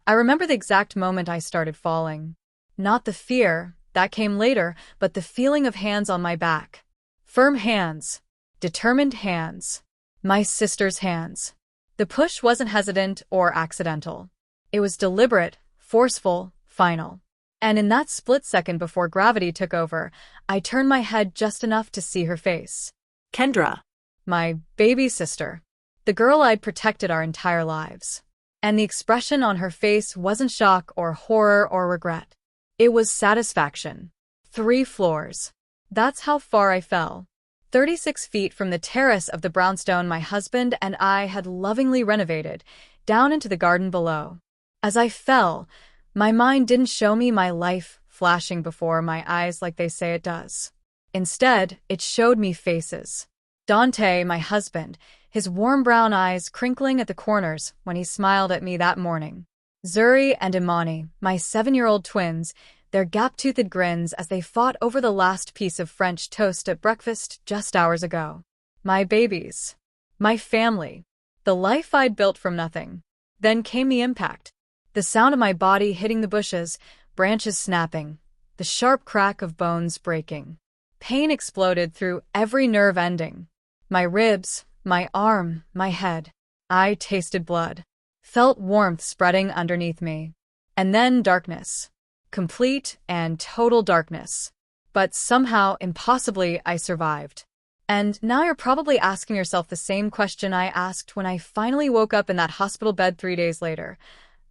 I remember the exact moment I started falling. Not the fear, that came later, but the feeling of hands on my back. Firm hands. Determined hands. My sister's hands. The push wasn't hesitant or accidental. It was deliberate, forceful, final. And in that split second before gravity took over, I turned my head just enough to see her face. Kendra. My baby sister. The girl I'd protected our entire lives. And the expression on her face wasn't shock or horror or regret. It was satisfaction. 3 floors. That's how far I fell. 36 feet from the terrace of the brownstone my husband and I had lovingly renovated, down into the garden below. As I fell, my mind didn't show me my life flashing before my eyes like they say it does. Instead, it showed me faces. Dante, my husband, his warm brown eyes crinkling at the corners when he smiled at me that morning. Zuri and Imani, my 7-year-old twins, their gap-toothed grins as they fought over the last piece of French toast at breakfast just hours ago. My babies. My family. The life I'd built from nothing. Then came the impact. The sound of my body hitting the bushes, branches snapping, the sharp crack of bones breaking. Pain exploded through every nerve ending. My ribs, my arm, my head. I tasted blood. Felt warmth spreading underneath me. And then darkness. Complete and total darkness. But somehow, impossibly, I survived. And now you're probably asking yourself the same question I asked when I finally woke up in that hospital bed 3 days later.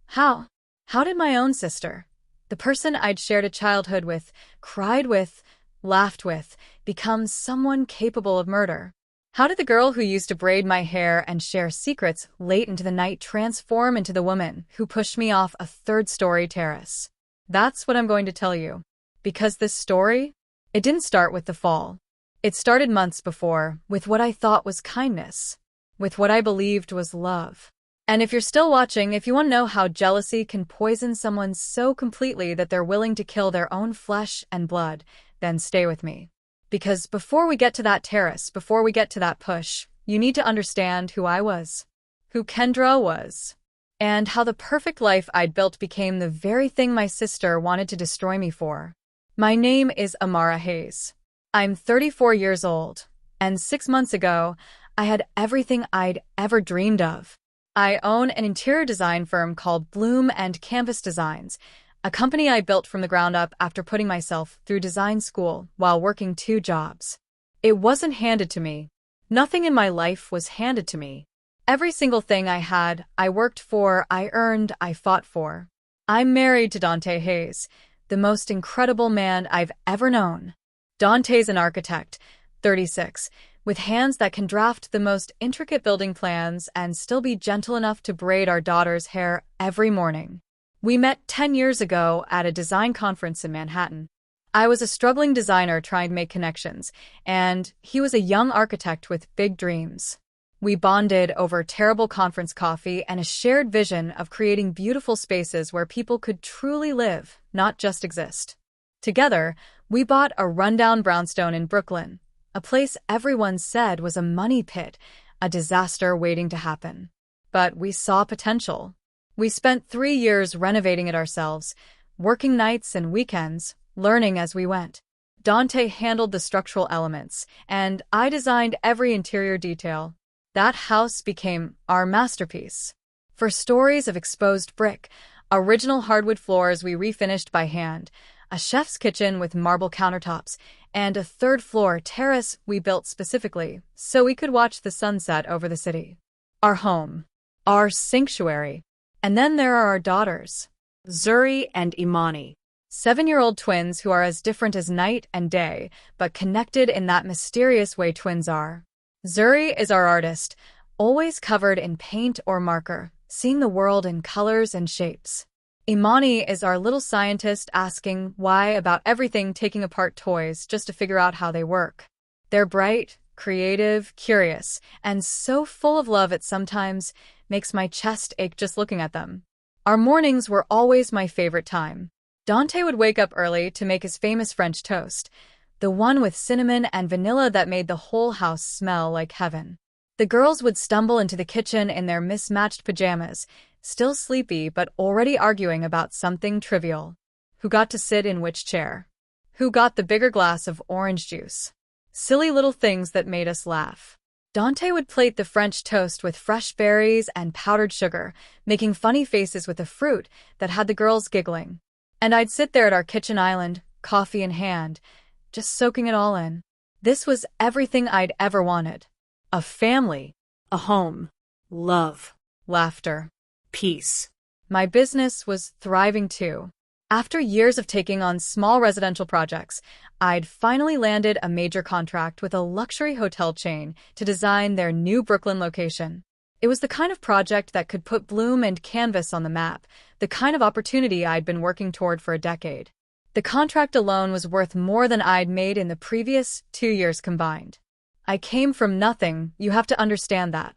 How? How did my own sister, the person I'd shared a childhood with, cried with, laughed with, become someone capable of murder? How did the girl who used to braid my hair and share secrets late into the night transform into the woman who pushed me off a 3rd-story terrace? That's what I'm going to tell you. Because this story, it didn't start with the fall. It started months before, with what I thought was kindness, with what I believed was love. And if you're still watching, if you want to know how jealousy can poison someone so completely that they're willing to kill their own flesh and blood, then stay with me. Because before we get to that terrace, before we get to that push, you need to understand who I was, who Kendra was, and how the perfect life I'd built became the very thing my sister wanted to destroy me for. My name is Amara Hayes. I'm 34 years old, and 6 months ago, I had everything I'd ever dreamed of. I own an interior design firm called Bloom and Canvas Designs, a company I built from the ground up after putting myself through design school while working 2 jobs. It wasn't handed to me. Nothing in my life was handed to me. Every single thing I had, I worked for, I earned, I fought for. I'm married to Dante Hayes, the most incredible man I've ever known. Dante's an architect, 36, with hands that can draft the most intricate building plans and still be gentle enough to braid our daughter's hair every morning. We met 10 years ago at a design conference in Manhattan. I was a struggling designer trying to make connections, and he was a young architect with big dreams. We bonded over terrible conference coffee and a shared vision of creating beautiful spaces where people could truly live, not just exist. Together, we bought a rundown brownstone in Brooklyn, a place everyone said was a money pit, a disaster waiting to happen. But we saw potential. We spent 3 years renovating it ourselves, working nights and weekends, learning as we went. Dante handled the structural elements, and I designed every interior detail. That house became our masterpiece. For stories of exposed brick, original hardwood floors we refinished by hand, a chef's kitchen with marble countertops, and a 3rd-floor terrace we built specifically so we could watch the sunset over the city. Our home. Our sanctuary. And then there are our daughters, Zuri and Imani. 7-year-old twins who are as different as night and day, but connected in that mysterious way twins are. Zuri is our artist, always covered in paint or marker, seeing the world in colors and shapes. Imani is our little scientist asking why about everything, taking apart toys just to figure out how they work. They're bright, creative, curious, and so full of love it sometimes makes my chest ache just looking at them. Our mornings were always my favorite time. Dante would wake up early to make his famous French toast, the one with cinnamon and vanilla that made the whole house smell like heaven. The girls would stumble into the kitchen in their mismatched pajamas, still sleepy but already arguing about something trivial. Who got to sit in which chair? Who got the bigger glass of orange juice? Silly little things that made us laugh. Dante would plate the French toast with fresh berries and powdered sugar, making funny faces with the fruit that had the girls giggling. And I'd sit there at our kitchen island, coffee in hand, just soaking it all in. This was everything I'd ever wanted. A family. A home. Love. Laughter. Peace. My business was thriving too. After years of taking on small residential projects, I'd finally landed a major contract with a luxury hotel chain to design their new Brooklyn location. It was the kind of project that could put Bloom and Canvas on the map, the kind of opportunity I'd been working toward for a decade. The contract alone was worth more than I'd made in the previous 2 years combined. I came from nothing, you have to understand that.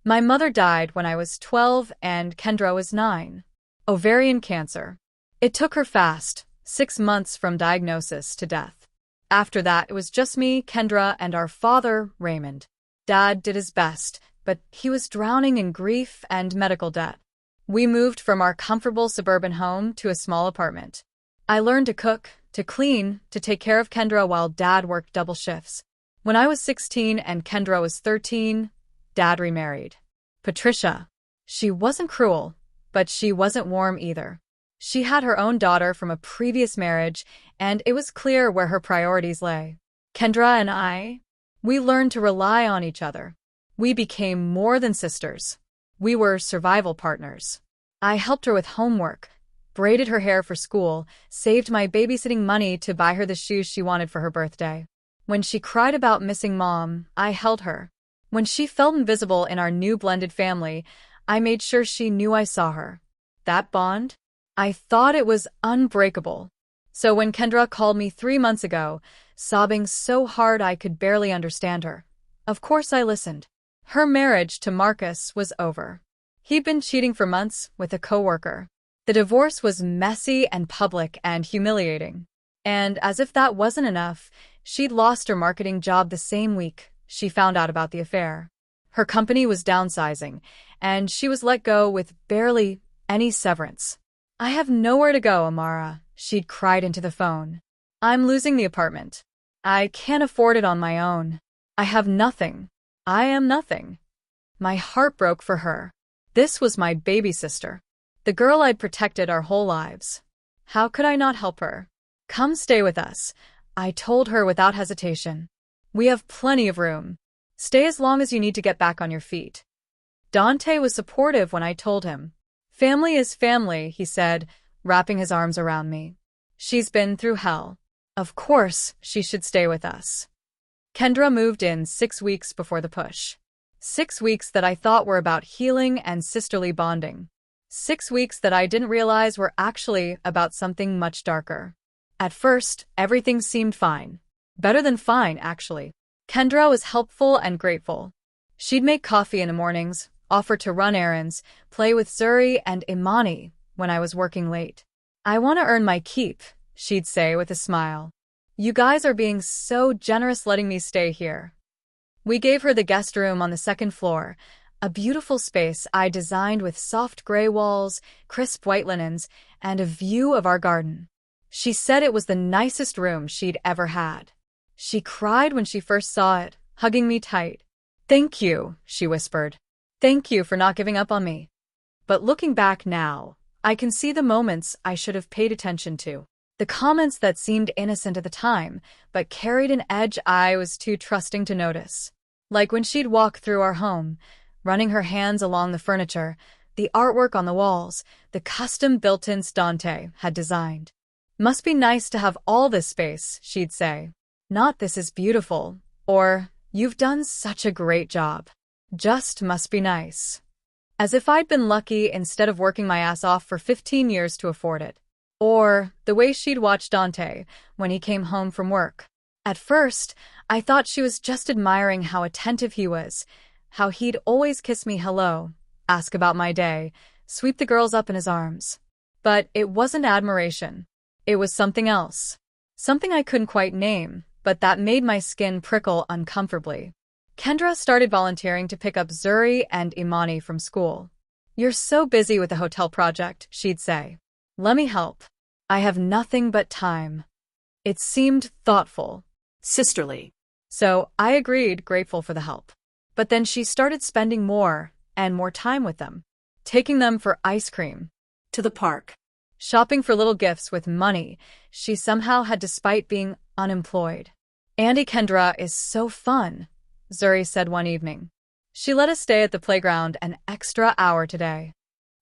My mother died when I was 12 and Kendra was 9. Ovarian cancer. It took her fast, 6 months from diagnosis to death. After that, it was just me, Kendra, and our father, Raymond. Dad did his best, but he was drowning in grief and medical debt. We moved from our comfortable suburban home to a small apartment. I learned to cook, to clean, to take care of Kendra while Dad worked double shifts. When I was 16 and Kendra was 13, Dad remarried. Patricia. She wasn't cruel, but she wasn't warm either. She had her own daughter from a previous marriage, and it was clear where her priorities lay. Kendra and we learned to rely on each other. We became more than sisters. We were survival partners. I helped her with homework, braided her hair for school, saved my babysitting money to buy her the shoes she wanted for her birthday. When she cried about missing Mom, I held her. When she felt invisible in our new blended family, I made sure she knew I saw her. That bond? I thought it was unbreakable. So when Kendra called me 3 months ago, sobbing so hard I could barely understand her, of course I listened. Her marriage to Marcus was over. He'd been cheating for months with a coworker. The divorce was messy and public and humiliating. And as if that wasn't enough, she'd lost her marketing job the same week she found out about the affair. Her company was downsizing, and she was let go with barely any severance. I have nowhere to go, Amara, she'd cried into the phone. I'm losing the apartment. I can't afford it on my own. I have nothing. I am nothing. My heart broke for her. This was my baby sister, the girl I'd protected our whole lives. How could I not help her? Come stay with us, I told her without hesitation. We have plenty of room. Stay as long as you need to get back on your feet. Dante was supportive when I told him. Family is family, he said, wrapping his arms around me. She's been through hell. Of course, she should stay with us. Kendra moved in 6 weeks before the push. 6 weeks that I thought were about healing and sisterly bonding. 6 weeks that I didn't realize were actually about something much darker. At first, everything seemed fine. Better than fine, actually. Kendra was helpful and grateful. She'd make coffee in the mornings, offer to run errands, play with Zuri and Imani when I was working late. I want to earn my keep, she'd say with a smile. You guys are being so generous letting me stay here. We gave her the guest room on the 2nd floor, a beautiful space I designed with soft gray walls, crisp white linens, and a view of our garden. She said it was the nicest room she'd ever had. She cried when she first saw it, hugging me tight. Thank you, she whispered. Thank you for not giving up on me. But looking back now, I can see the moments I should have paid attention to. The comments that seemed innocent at the time, but carried an edge I was too trusting to notice. Like when she'd walk through our home, running her hands along the furniture, the artwork on the walls, the custom built-ins Dante had designed. Must be nice to have all this space, she'd say. Not this is beautiful, or you've done such a great job. Just must be nice. As if I'd been lucky instead of working my ass off for 15 years to afford it. Or the way she'd watch Dante when he came home from work. At first, I thought she was just admiring how attentive he was, how he'd always kiss me hello, ask about my day, sweep the girls up in his arms. But it wasn't admiration. It was something else. Something I couldn't quite name, but that made my skin prickle uncomfortably. Kendra started volunteering to pick up Zuri and Imani from school. "You're so busy with the hotel project," she'd say. "Let me help. I have nothing but time." It seemed thoughtful. Sisterly. So I agreed, grateful for the help. But then she started spending more and more time with them, taking them for ice cream, To the park. shopping for little gifts with money she somehow had despite being unemployed. "Andy Kendra is so fun," Zuri said one evening. "She let us stay at the playground an extra hour today."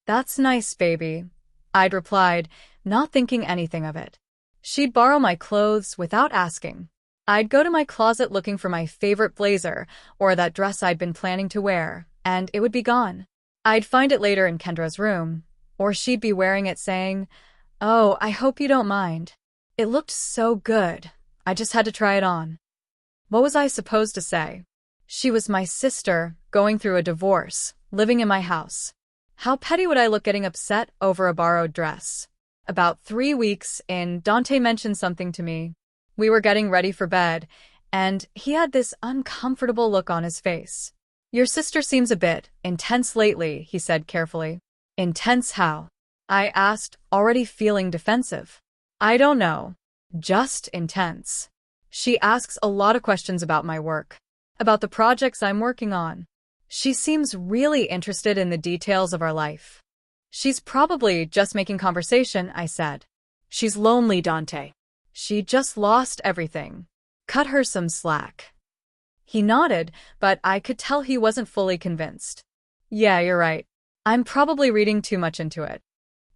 "That's nice, baby," I'd replied, not thinking anything of it. She'd borrow my clothes without asking. I'd go to my closet looking for my favorite blazer or that dress I'd been planning to wear, and it would be gone. I'd find it later in Kendra's room, or she'd be wearing it saying, "Oh, I hope you don't mind. It looked so good. I just had to try it on." What was I supposed to say? She was my sister, going through a divorce, living in my house. How petty would I look getting upset over a borrowed dress? About 3 weeks in, Dante mentioned something to me. We were getting ready for bed, and he had this uncomfortable look on his face. "Your sister seems a bit intense lately," he said carefully. "Intense how?" I asked, already feeling defensive. "I don't know. Just intense. She asks a lot of questions about my work, about the projects I'm working on. She seems really interested in the details of our life." "She's probably just making conversation," I said. She's lonely, Dante. "She just lost everything. Cut her some slack." He nodded, but I could tell he wasn't fully convinced. "Yeah, you're right. I'm probably reading too much into it."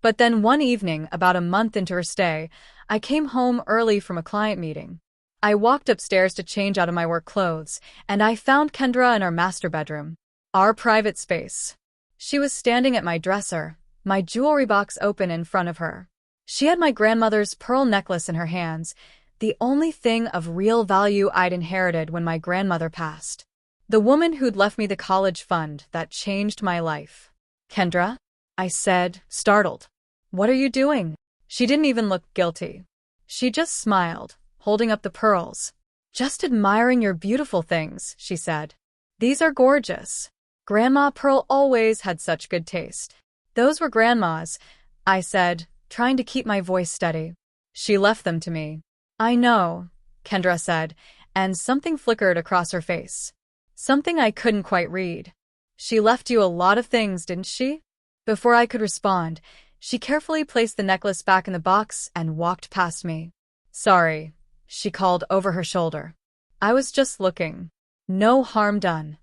But then one evening, about a month into her stay, I came home early from a client meeting. I walked upstairs to change out of my work clothes, and I found Kendra in our master bedroom, our private space. She was standing at my dresser, my jewelry box open in front of her. She had my grandmother's pearl necklace in her hands, the only thing of real value I'd inherited when my grandmother passed. The woman who'd left me the college fund that changed my life. "Kendra?" I said, startled. "What are you doing?" She didn't even look guilty. She just smiled, holding up the pearls. "Just admiring your beautiful things," she said. "These are gorgeous. Grandma Pearl always had such good taste." "Those were Grandma's," I said, trying to keep my voice steady. "She left them to me." "I know," Kendra said, and something flickered across her face. Something I couldn't quite read. "She left you a lot of things, didn't she?" Before I could respond, she carefully placed the necklace back in the box and walked past me. "Sorry," she called over her shoulder. "I was just looking. No harm done."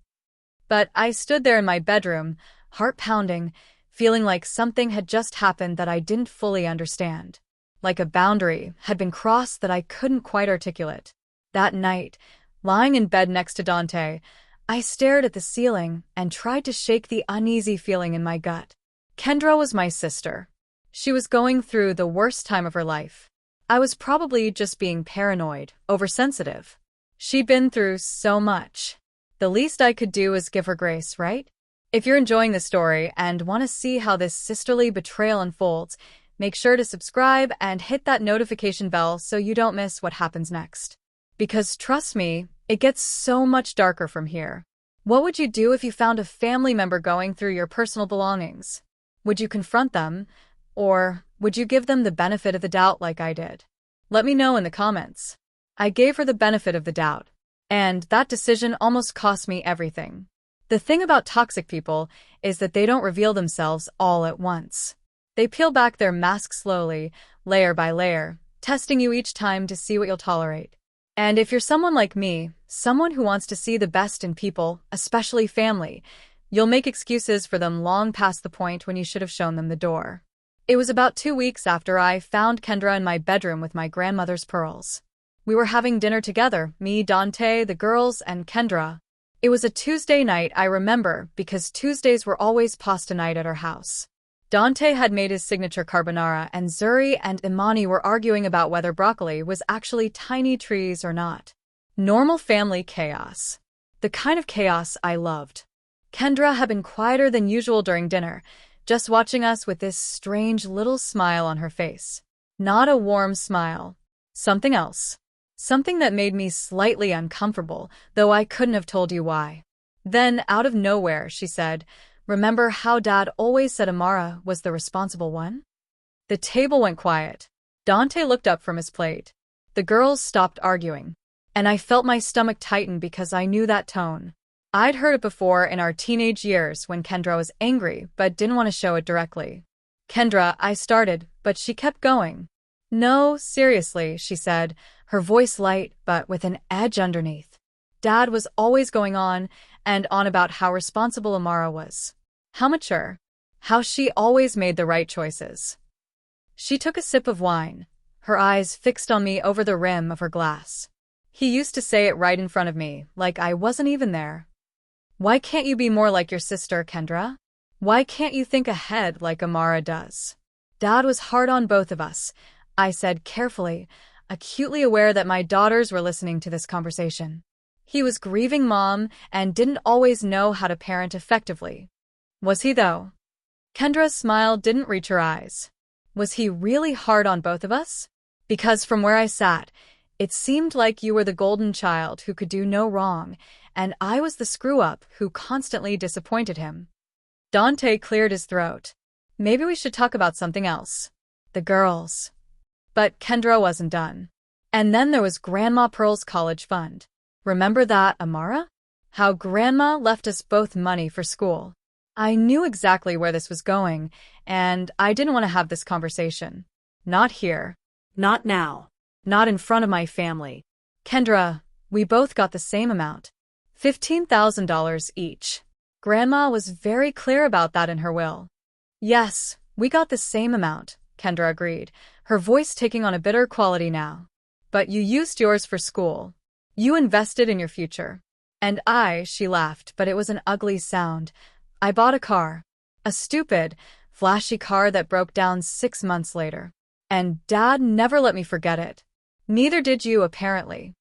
But I stood there in my bedroom, heart pounding, feeling like something had just happened that I didn't fully understand. Like a boundary had been crossed that I couldn't quite articulate. That night, lying in bed next to Dante, I stared at the ceiling and tried to shake the uneasy feeling in my gut. Kendra was my sister. She was going through the worst time of her life. I was probably just being paranoid, oversensitive. She'd been through so much. The least I could do was give her grace, right? If you're enjoying the story and want to see how this sisterly betrayal unfolds, make sure to subscribe and hit that notification bell so you don't miss what happens next. Because trust me, it gets so much darker from here. What would you do if you found a family member going through your personal belongings? Would you confront them? Or would you give them the benefit of the doubt like I did? Let me know in the comments. I gave her the benefit of the doubt, and that decision almost cost me everything. The thing about toxic people is that they don't reveal themselves all at once. They peel back their mask slowly, layer by layer, testing you each time to see what you'll tolerate. And if you're someone like me, someone who wants to see the best in people, especially family, you'll make excuses for them long past the point when you should have shown them the door. It was about 2 weeks after I found Kendra in my bedroom with my grandmother's pearls. We were having dinner together, me, Dante, the girls, and Kendra. It was a Tuesday night, I remember, because Tuesdays were always pasta night at our house. Dante had made his signature carbonara, and Zuri and Imani were arguing about whether broccoli was actually tiny trees or not. Normal family chaos. The kind of chaos I loved. Kendra had been quieter than usual during dinner, just watching us with this strange little smile on her face. Not a warm smile. Something else. Something that made me slightly uncomfortable, though I couldn't have told you why. Then, out of nowhere, she said, Remember how Dad always said Amara was the responsible one? The table went quiet. Dante looked up from his plate. The girls stopped arguing. And I felt my stomach tighten because I knew that tone. I'd heard it before in our teenage years when Kendra was angry but didn't want to show it directly. Kendra, I started, but she kept going. No, seriously, she said, her voice light but with an edge underneath. Dad was always going on and on about how responsible Amara was. How mature. How she always made the right choices. She took a sip of wine, her eyes fixed on me over the rim of her glass. He used to say it right in front of me, like I wasn't even there. Why can't you be more like your sister, Kendra? Why can't you think ahead like Amara does? Dad was hard on both of us, I said carefully, acutely aware that my daughters were listening to this conversation. He was grieving Mom and didn't always know how to parent effectively. Was he, though? Kendra's smile didn't reach her eyes. Was he really hard on both of us? Because from where I sat, it seemed like you were the golden child who could do no wrong, and I was the screw-up who constantly disappointed him. Dante cleared his throat. Maybe we should talk about something else. The girls. But Kendra wasn't done. And then there was Grandma Pearl's college fund. Remember that, Amara? How Grandma left us both money for school. I knew exactly where this was going, and I didn't want to have this conversation. Not here. Not now. Not in front of my family. Kendra, we both got the same amount. $15,000 each. Grandma was very clear about that in her will. Yes, we got the same amount, Kendra agreed, her voice taking on a bitter quality now. But you used yours for school. You invested in your future. And she laughed, but it was an ugly sound. I bought a car. A stupid, flashy car that broke down 6 months later. And Dad never let me forget it. Neither did you, apparently.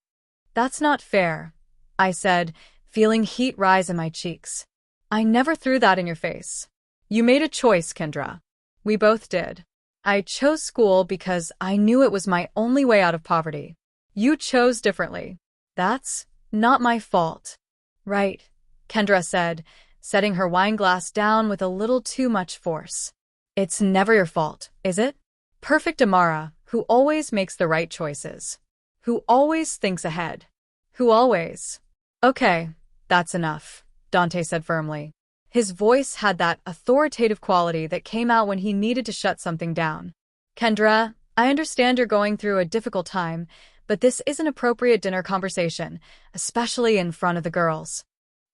That's not fair, I said, feeling heat rise in my cheeks. I never threw that in your face. You made a choice, Kendra. We both did. I chose school because I knew it was my only way out of poverty. You chose differently. That's not my fault. Right, Kendra said, setting her wine glass down with a little too much force. It's never your fault, is it? Perfect Amara, who always makes the right choices. Who always thinks ahead. Who always... Okay, that's enough, Dante said firmly. His voice had that authoritative quality that came out when he needed to shut something down. Kendra, I understand you're going through a difficult time, but this is an appropriate dinner conversation, especially in front of the girls.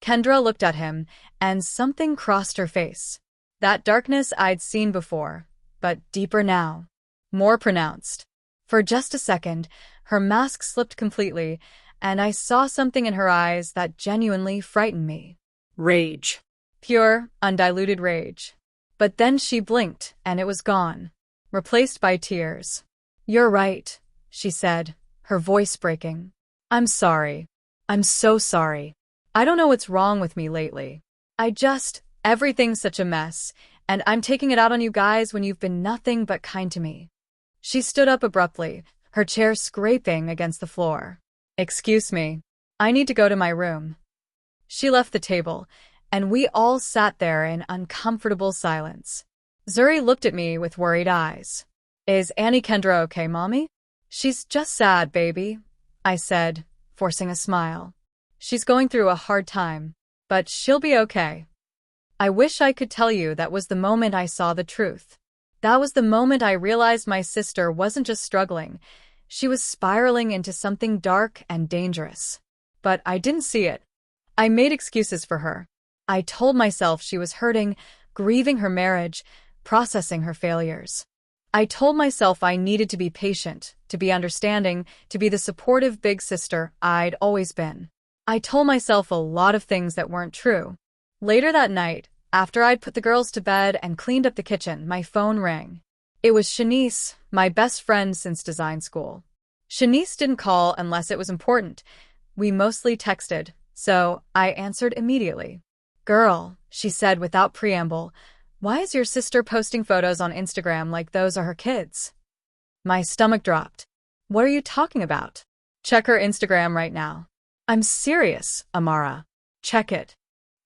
Kendra looked at him, and something crossed her face. That darkness I'd seen before, but deeper now. More pronounced. For just a second, her mask slipped completely, and I saw something in her eyes that genuinely frightened me. Rage. Pure, undiluted rage. But then she blinked, and it was gone, replaced by tears. You're right, she said, her voice breaking. I'm sorry. I'm so sorry. I don't know what's wrong with me lately. Everything's such a mess, and I'm taking it out on you guys when you've been nothing but kind to me. She stood up abruptly, her chair scraping against the floor. Excuse me. I need to go to my room. She left the table, and we all sat there in uncomfortable silence. Zuri looked at me with worried eyes. Is Annie Kendra okay, Mommy? She's just sad, baby, I said, forcing a smile. She's going through a hard time, but she'll be okay. I wish I could tell you that was the moment I saw the truth. That was the moment I realized my sister wasn't just struggling, she was spiraling into something dark and dangerous. But I didn't see it. I made excuses for her. I told myself she was hurting, grieving her marriage, processing her failures. I told myself I needed to be patient, to be understanding, to be the supportive big sister I'd always been. I told myself a lot of things that weren't true. Later that night, after I'd put the girls to bed and cleaned up the kitchen, my phone rang. It was Shanice, my best friend since design school. Shanice didn't call unless it was important. We mostly texted, so I answered immediately. Girl, she said without preamble, why is your sister posting photos on Instagram like those are her kids? My stomach dropped. What are you talking about? Check her Instagram right now. I'm serious, Amara. Check it.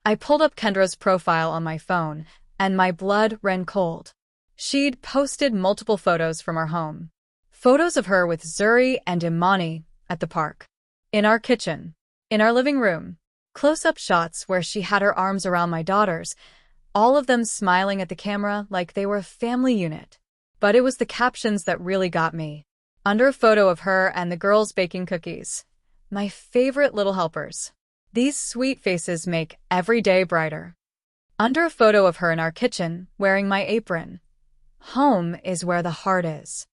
I pulled up Kendra's profile on my phone, and my blood ran cold. She'd posted multiple photos from our home. Photos of her with Zuri and Imani at the park. In our kitchen. In our living room. Close-up shots where she had her arms around my daughters, all of them smiling at the camera like they were a family unit. But it was the captions that really got me. Under a photo of her and the girls baking cookies. My favorite little helpers. These sweet faces make every day brighter. Under a photo of her in our kitchen, wearing my apron. Home is where the heart is.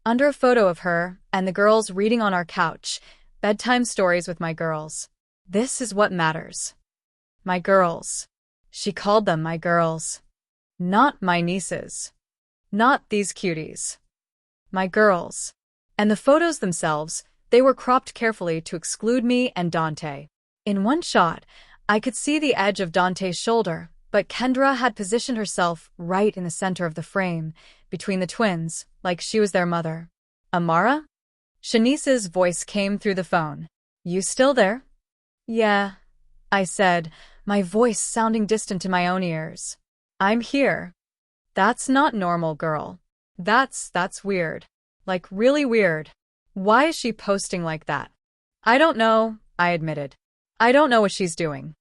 Under a photo of her and the girls reading on our couch, bedtime stories with my girls. This is what matters. My girls. She called them my girls. Not my nieces. Not these cuties. My girls. And the photos themselves, they were cropped carefully to exclude me and Dante. In one shot, I could see the edge of Dante's shoulder, but Kendra had positioned herself right in the center of the frame, between the twins, like she was their mother. Amara? Shanice's voice came through the phone. You still there? Yeah, I said, my voice sounding distant to my own ears. I'm here. That's not normal, girl. That's weird. Like, really weird. Why is she posting like that? I don't know, I admitted. I don't know what she's doing.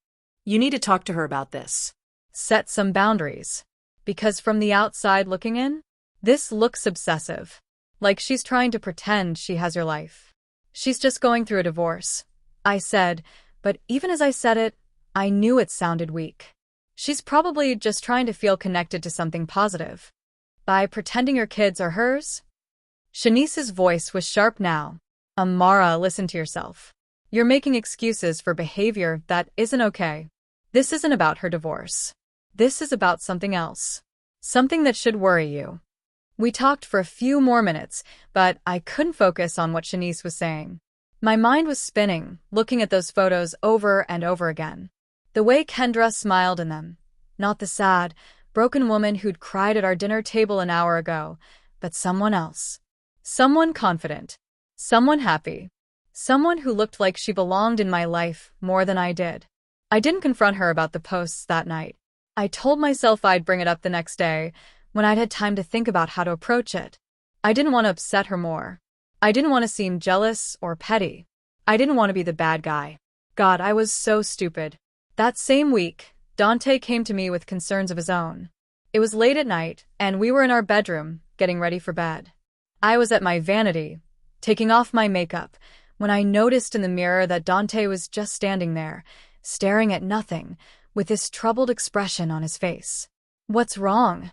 You need to talk to her about this. Set some boundaries. Because from the outside looking in, this looks obsessive. Like she's trying to pretend she has your life. She's just going through a divorce, I said, but even as I said it, I knew it sounded weak. She's probably just trying to feel connected to something positive. By pretending your kids are hers? Shanice's voice was sharp now. Amara, listen to yourself. You're making excuses for behavior that isn't okay. This isn't about her divorce. This is about something else. Something that should worry you. We talked for a few more minutes, but I couldn't focus on what Shanice was saying. My mind was spinning, looking at those photos over and over again. The way Kendra smiled in them. Not the sad, broken woman who'd cried at our dinner table an hour ago, but someone else. Someone confident. Someone happy. Someone who looked like she belonged in my life more than I did. I didn't confront her about the posts that night. I told myself I'd bring it up the next day, when I'd had time to think about how to approach it. I didn't want to upset her more. I didn't want to seem jealous or petty. I didn't want to be the bad guy. God, I was so stupid. That same week, Dante came to me with concerns of his own. It was late at night, and we were in our bedroom, getting ready for bed. I was at my vanity, taking off my makeup, when I noticed in the mirror that Dante was just standing there, staring at nothing, with this troubled expression on his face. What's wrong?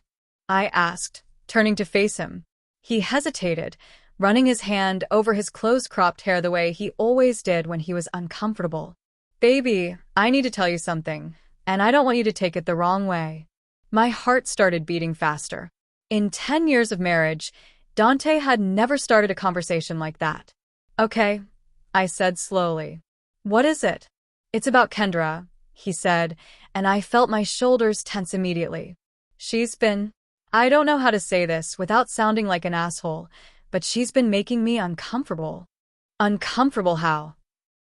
I asked, turning to face him. He hesitated, running his hand over his close-cropped hair the way he always did when he was uncomfortable. Baby, I need to tell you something, and I don't want you to take it the wrong way. My heart started beating faster. In 10 years of marriage, Dante had never started a conversation like that. Okay, I said slowly. What is it? It's about Kendra, he said, and I felt my shoulders tense immediately. I don't know how to say this without sounding like an asshole, but she's been making me uncomfortable. Uncomfortable how?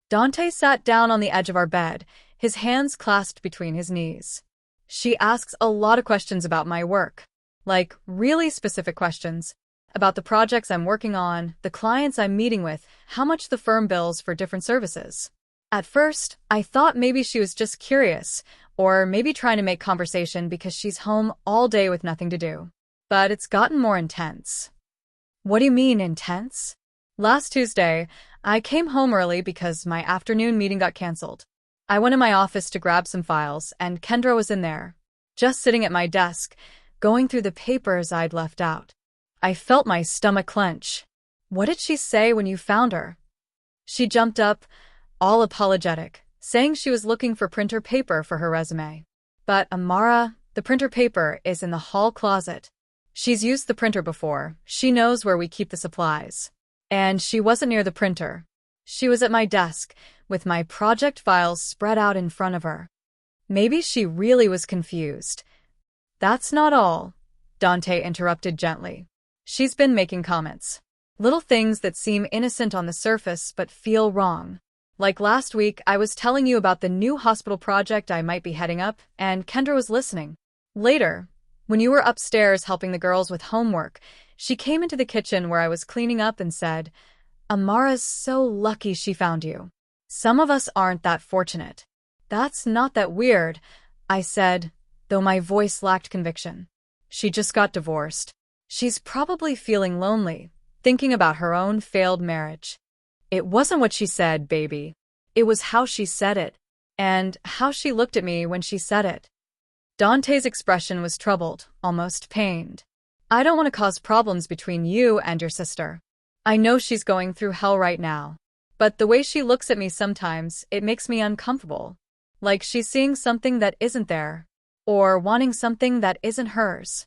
Dante sat down on the edge of our bed, his hands clasped between his knees. She asks a lot of questions about my work. Like, really specific questions. About the projects I'm working on, the clients I'm meeting with, how much the firm bills for different services. At first, I thought maybe she was just curious, or maybe trying to make conversation because she's home all day with nothing to do. But it's gotten more intense. What do you mean, intense? Last Tuesday, I came home early because my afternoon meeting got canceled. I went in my office to grab some files, and Kendra was in there, just sitting at my desk, going through the papers I'd left out. I felt my stomach clench. What did she say when you found her? She jumped up, all apologetic, saying she was looking for printer paper for her resume. But Amara, the printer paper is in the hall closet. She's used the printer before. She knows where we keep the supplies. And she wasn't near the printer. She was at my desk, with my project files spread out in front of her. Maybe she really was confused. That's not all, Dante interrupted gently. She's been making comments. Little things that seem innocent on the surface but feel wrong. Like last week, I was telling you about the new hospital project I might be heading up, and Kendra was listening. Later, when you were upstairs helping the girls with homework, she came into the kitchen where I was cleaning up and said, "Amara's so lucky she found you. Some of us aren't that fortunate." "That's not that weird," I said, though my voice lacked conviction. "She just got divorced. She's probably feeling lonely, thinking about her own failed marriage." It wasn't what she said, baby. It was how she said it, and how she looked at me when she said it. Dante's expression was troubled, almost pained. "I don't want to cause problems between you and your sister. I know she's going through hell right now. But the way she looks at me sometimes, it makes me uncomfortable. Like she's seeing something that isn't there, or wanting something that isn't hers."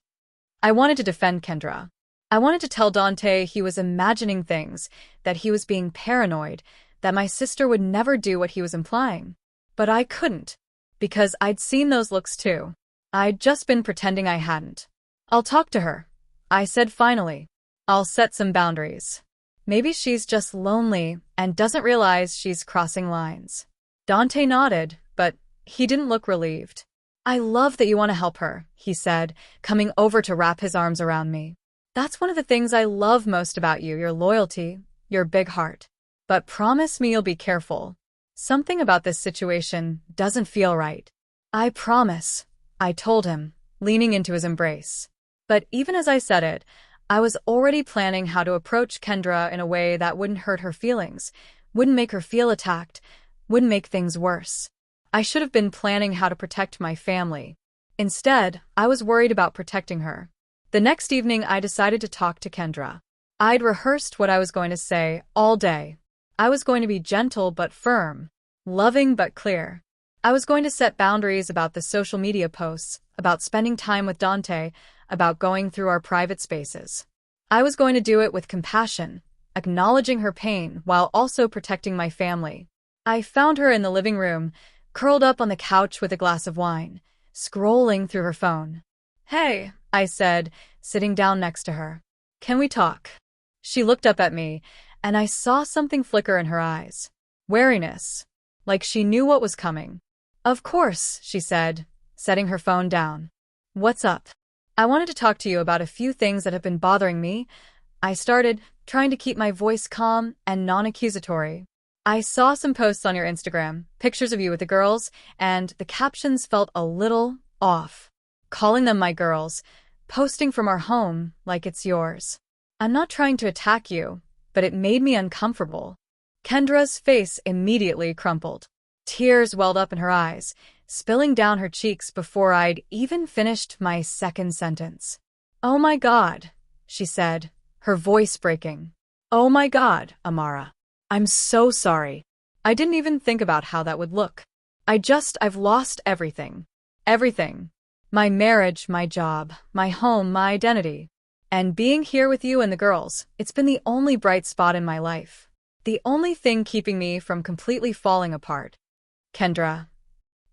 I wanted to defend Kendra. I wanted to tell Dante he was imagining things, that he was being paranoid, that my sister would never do what he was implying. But I couldn't, because I'd seen those looks too. I'd just been pretending I hadn't. "I'll talk to her," I said finally. "I'll set some boundaries. Maybe she's just lonely and doesn't realize she's crossing lines." Dante nodded, but he didn't look relieved. "I love that you want to help her," he said, coming over to wrap his arms around me. "That's one of the things I love most about you, your loyalty, your big heart. But promise me you'll be careful. Something about this situation doesn't feel right." "I promise," I told him, leaning into his embrace. But even as I said it, I was already planning how to approach Kendra in a way that wouldn't hurt her feelings, wouldn't make her feel attacked, wouldn't make things worse. I should have been planning how to protect my family. Instead, I was worried about protecting her. The next evening, I decided to talk to Kendra. I'd rehearsed what I was going to say all day. I was going to be gentle but firm, loving but clear. I was going to set boundaries about the social media posts, about spending time with Dante, about going through our private spaces. I was going to do it with compassion, acknowledging her pain while also protecting my family. I found her in the living room, curled up on the couch with a glass of wine, scrolling through her phone. "Hey," I said, sitting down next to her. "Can we talk?" She looked up at me, and I saw something flicker in her eyes. Wariness. Like she knew what was coming. "Of course," she said, setting her phone down. "What's up?" "I wanted to talk to you about a few things that have been bothering me," I started, trying to keep my voice calm and non-accusatory. "I saw some posts on your Instagram, pictures of you with the girls, and the captions felt a little off. Calling them my girls, posting from our home like it's yours. I'm not trying to attack you, but it made me uncomfortable." Kendra's face immediately crumpled. Tears welled up in her eyes, spilling down her cheeks before I'd even finished my second sentence. "Oh my God," she said, her voice breaking. "Oh my God, Amara. I'm so sorry. I didn't even think about how that would look. I've lost everything. Everything. My marriage, my job, my home, my identity. And being here with you and the girls, it's been the only bright spot in my life. The only thing keeping me from completely falling apart." "Kendra."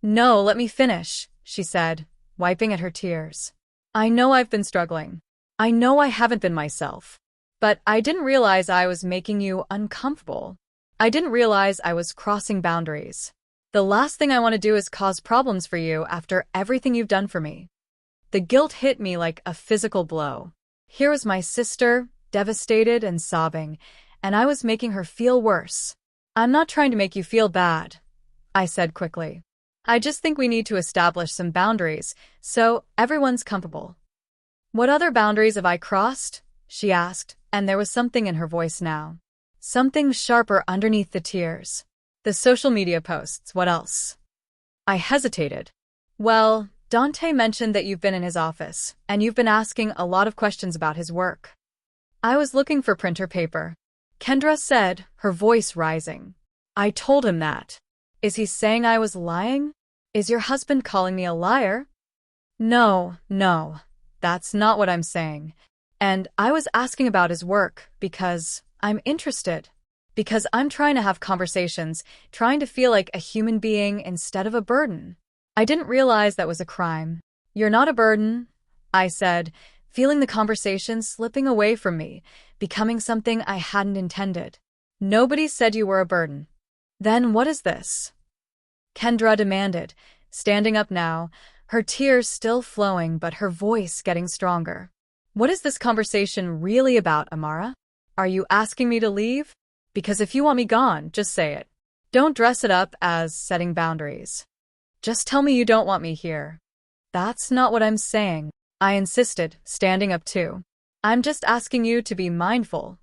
"No, let me finish," she said, wiping at her tears. "I know I've been struggling. I know I haven't been myself. But I didn't realize I was making you uncomfortable. I didn't realize I was crossing boundaries. The last thing I want to do is cause problems for you after everything you've done for me." The guilt hit me like a physical blow. Here was my sister, devastated and sobbing, and I was making her feel worse. "I'm not trying to make you feel bad," I said quickly. "I just think we need to establish some boundaries, so everyone's comfortable." "What other boundaries have I crossed?" she asked, and there was something in her voice now. Something sharper underneath the tears. "The social media posts, what else?" I hesitated. "Well, Dante mentioned that you've been in his office, and you've been asking a lot of questions about his work." "I was looking for printer paper," Kendra said, her voice rising. "I told him that. Is he saying I was lying? Is your husband calling me a liar?" No, that's not what I'm saying. And I was asking about his work because I'm interested. Because I'm trying to have conversations, trying to feel like a human being instead of a burden. I didn't realize that was a crime." "You're not a burden," I said, feeling the conversation slipping away from me, becoming something I hadn't intended. "Nobody said you were a burden." Then what is this? Kendra demanded, standing up now, her tears still flowing but her voice getting stronger. What is this conversation really about, Amara? Are you asking me to leave? Because if you want me gone, just say it. Don't dress it up as setting boundaries. Just tell me you don't want me here. That's not what I'm saying, I insisted, standing up too. I'm just asking you to be mindful.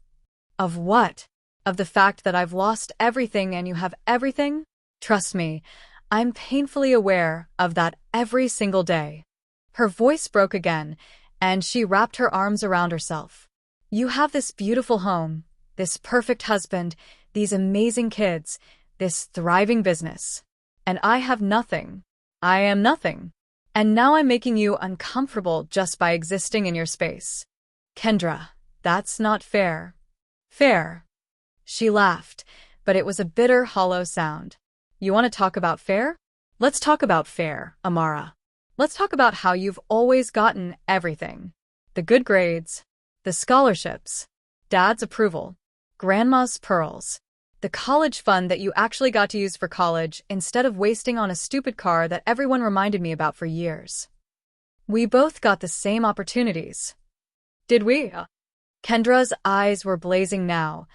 Of what? Of the fact that I've lost everything and you have everything? Trust me, I'm painfully aware of that every single day. Her voice broke again, and she wrapped her arms around herself. You have this beautiful home, this perfect husband, these amazing kids, this thriving business. And I have nothing. I am nothing. And now I'm making you uncomfortable just by existing in your space. Kendra, that's not fair. Fair. She laughed, but it was a bitter, hollow sound. You want to talk about fair? Let's talk about fair, Amara. Let's talk about how you've always gotten everything. The good grades, the scholarships, Dad's approval, Grandma's pearls, the college fund that you actually got to use for college instead of wasting on a stupid car that everyone reminded me about for years. We both got the same opportunities. Did we? Kendra's eyes were blazing now,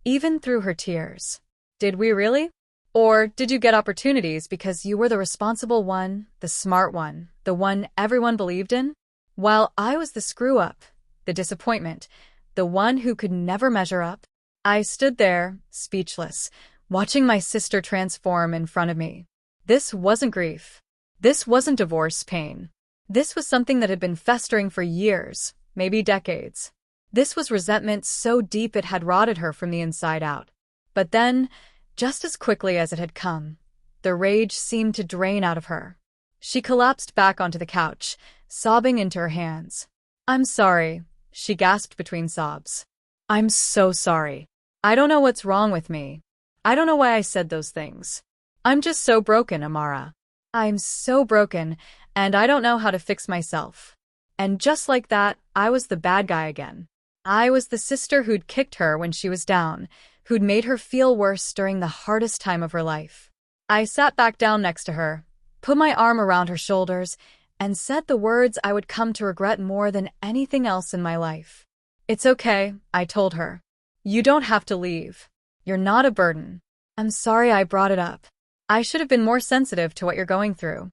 even through her tears. Did we really? Or did you get opportunities because you were the responsible one, the smart one, the one everyone believed in? While I was the screw-up, the disappointment, the one who could never measure up? I stood there, speechless, watching my sister transform in front of me. This wasn't grief. This wasn't divorce pain. This was something that had been festering for years, maybe decades. This was resentment so deep it had rotted her from the inside out. But then, just as quickly as it had come, the rage seemed to drain out of her. She collapsed back onto the couch, sobbing into her hands. I'm sorry, she gasped between sobs. I'm so sorry. I don't know what's wrong with me. I don't know why I said those things. I'm just so broken, Amara. I'm so broken, and I don't know how to fix myself. And just like that, I was the bad guy again. I was the sister who'd kicked her when she was down, who'd made her feel worse during the hardest time of her life. I sat back down next to her, put my arm around her shoulders, and said the words I would come to regret more than anything else in my life. It's okay, I told her. You don't have to leave. You're not a burden. I'm sorry I brought it up. I should have been more sensitive to what you're going through.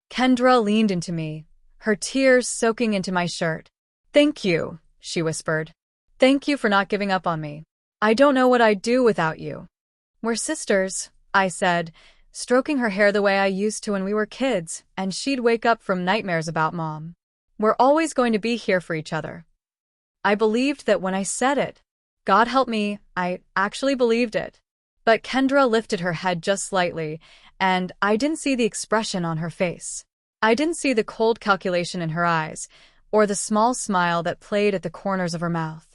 Kendra leaned into me, her tears soaking into my shirt. Thank you, she whispered. Thank you for not giving up on me. I don't know what I'd do without you. We're sisters, I said, stroking her hair the way I used to when we were kids, and she'd wake up from nightmares about Mom. We're always going to be here for each other. I believed that when I said it. God help me, I actually believed it. But Kendra lifted her head just slightly, and I didn't see the expression on her face. I didn't see the cold calculation in her eyes, or the small smile that played at the corners of her mouth.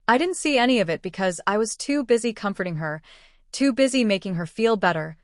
I didn't see any of it because I was too busy comforting her, too busy making her feel better,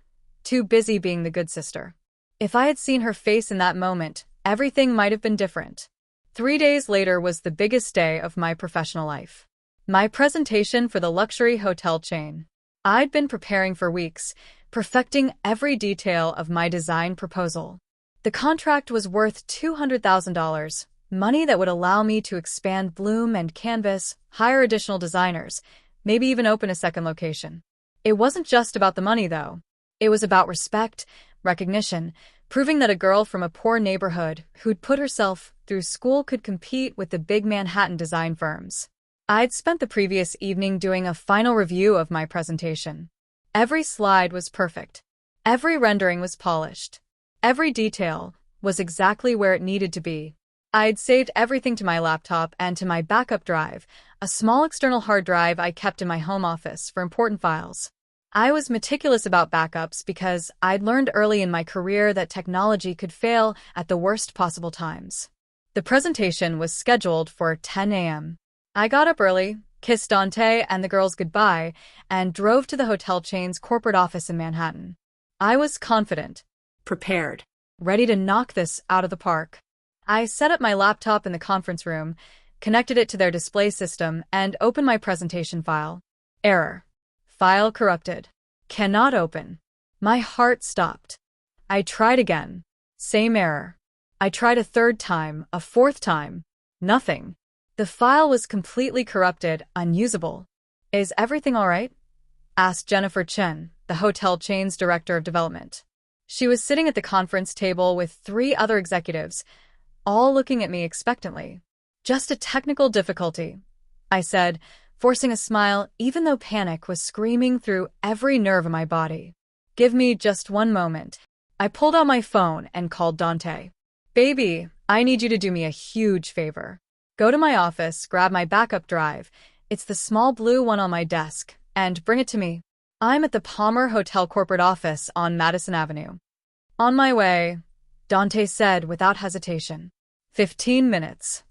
too busy being the good sister. If I had seen her face in that moment, everything might have been different. 3 days later was the biggest day of my professional life. My presentation for the luxury hotel chain. I'd been preparing for weeks, perfecting every detail of my design proposal. The contract was worth $200,000, money that would allow me to expand Bloom and Canvas, hire additional designers, maybe even open a second location. It wasn't just about the money, though. It was about respect, recognition, proving that a girl from a poor neighborhood who'd put herself through school could compete with the big Manhattan design firms. I'd spent the previous evening doing a final review of my presentation. Every slide was perfect. Every rendering was polished. Every detail was exactly where it needed to be. I'd saved everything to my laptop and to my backup drive, a small external hard drive I kept in my home office for important files. I was meticulous about backups because I'd learned early in my career that technology could fail at the worst possible times. The presentation was scheduled for 10 a.m. I got up early, kissed Dante and the girls goodbye, and drove to the hotel chain's corporate office in Manhattan. I was confident, Prepared. ready to knock this out of the park. I set up my laptop in the conference room, connected it to their display system, and opened my presentation file. Error. File corrupted. Cannot open. My heart stopped. I tried again. Same error. I tried a third time, a fourth time. Nothing. The file was completely corrupted, unusable. Is everything all right? Asked Jennifer Chen, the hotel chain's director of development. She was sitting at the conference table with 3 other executives, all looking at me expectantly. Just a technical difficulty, I said, forcing a smile even though panic was screaming through every nerve in my body. Give me just one moment. I pulled out my phone and called Dante. Baby, I need you to do me a huge favor. Go to my office, grab my backup drive. It's the small blue one on my desk, and bring it to me. I'm at the Palmer Hotel corporate office on Madison Avenue. On my way, Dante said without hesitation. 15 minutes.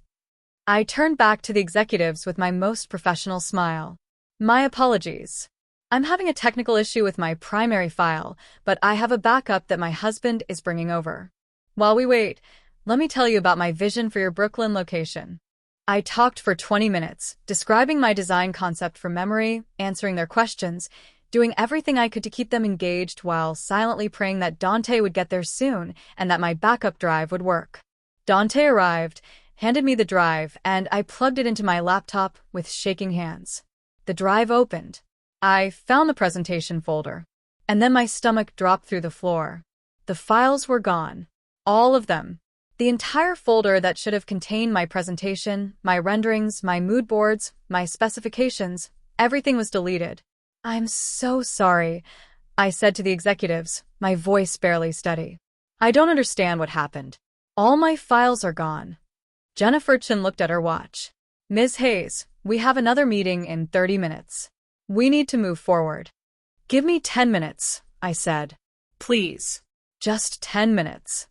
I turned back to the executives with my most professional smile. My apologies. I'm having a technical issue with my primary file, but I have a backup that my husband is bringing over. While we wait, let me tell you about my vision for your Brooklyn location. I talked for 20 minutes, describing my design concept from memory, answering their questions, doing everything I could to keep them engaged while silently praying that Dante would get there soon and that my backup drive would work. Dante arrived, handed me the drive, and I plugged it into my laptop with shaking hands. The drive opened. I found the presentation folder, and then my stomach dropped through the floor. The files were gone. All of them. The entire folder that should have contained my presentation, my renderings, my mood boards, my specifications, everything was deleted. I'm so sorry, I said to the executives, my voice barely steady. I don't understand what happened. All my files are gone. Jennifer Chen looked at her watch. Ms. Hayes, we have another meeting in 30 minutes. We need to move forward. Give me 10 minutes, I said. Please. Just 10 minutes.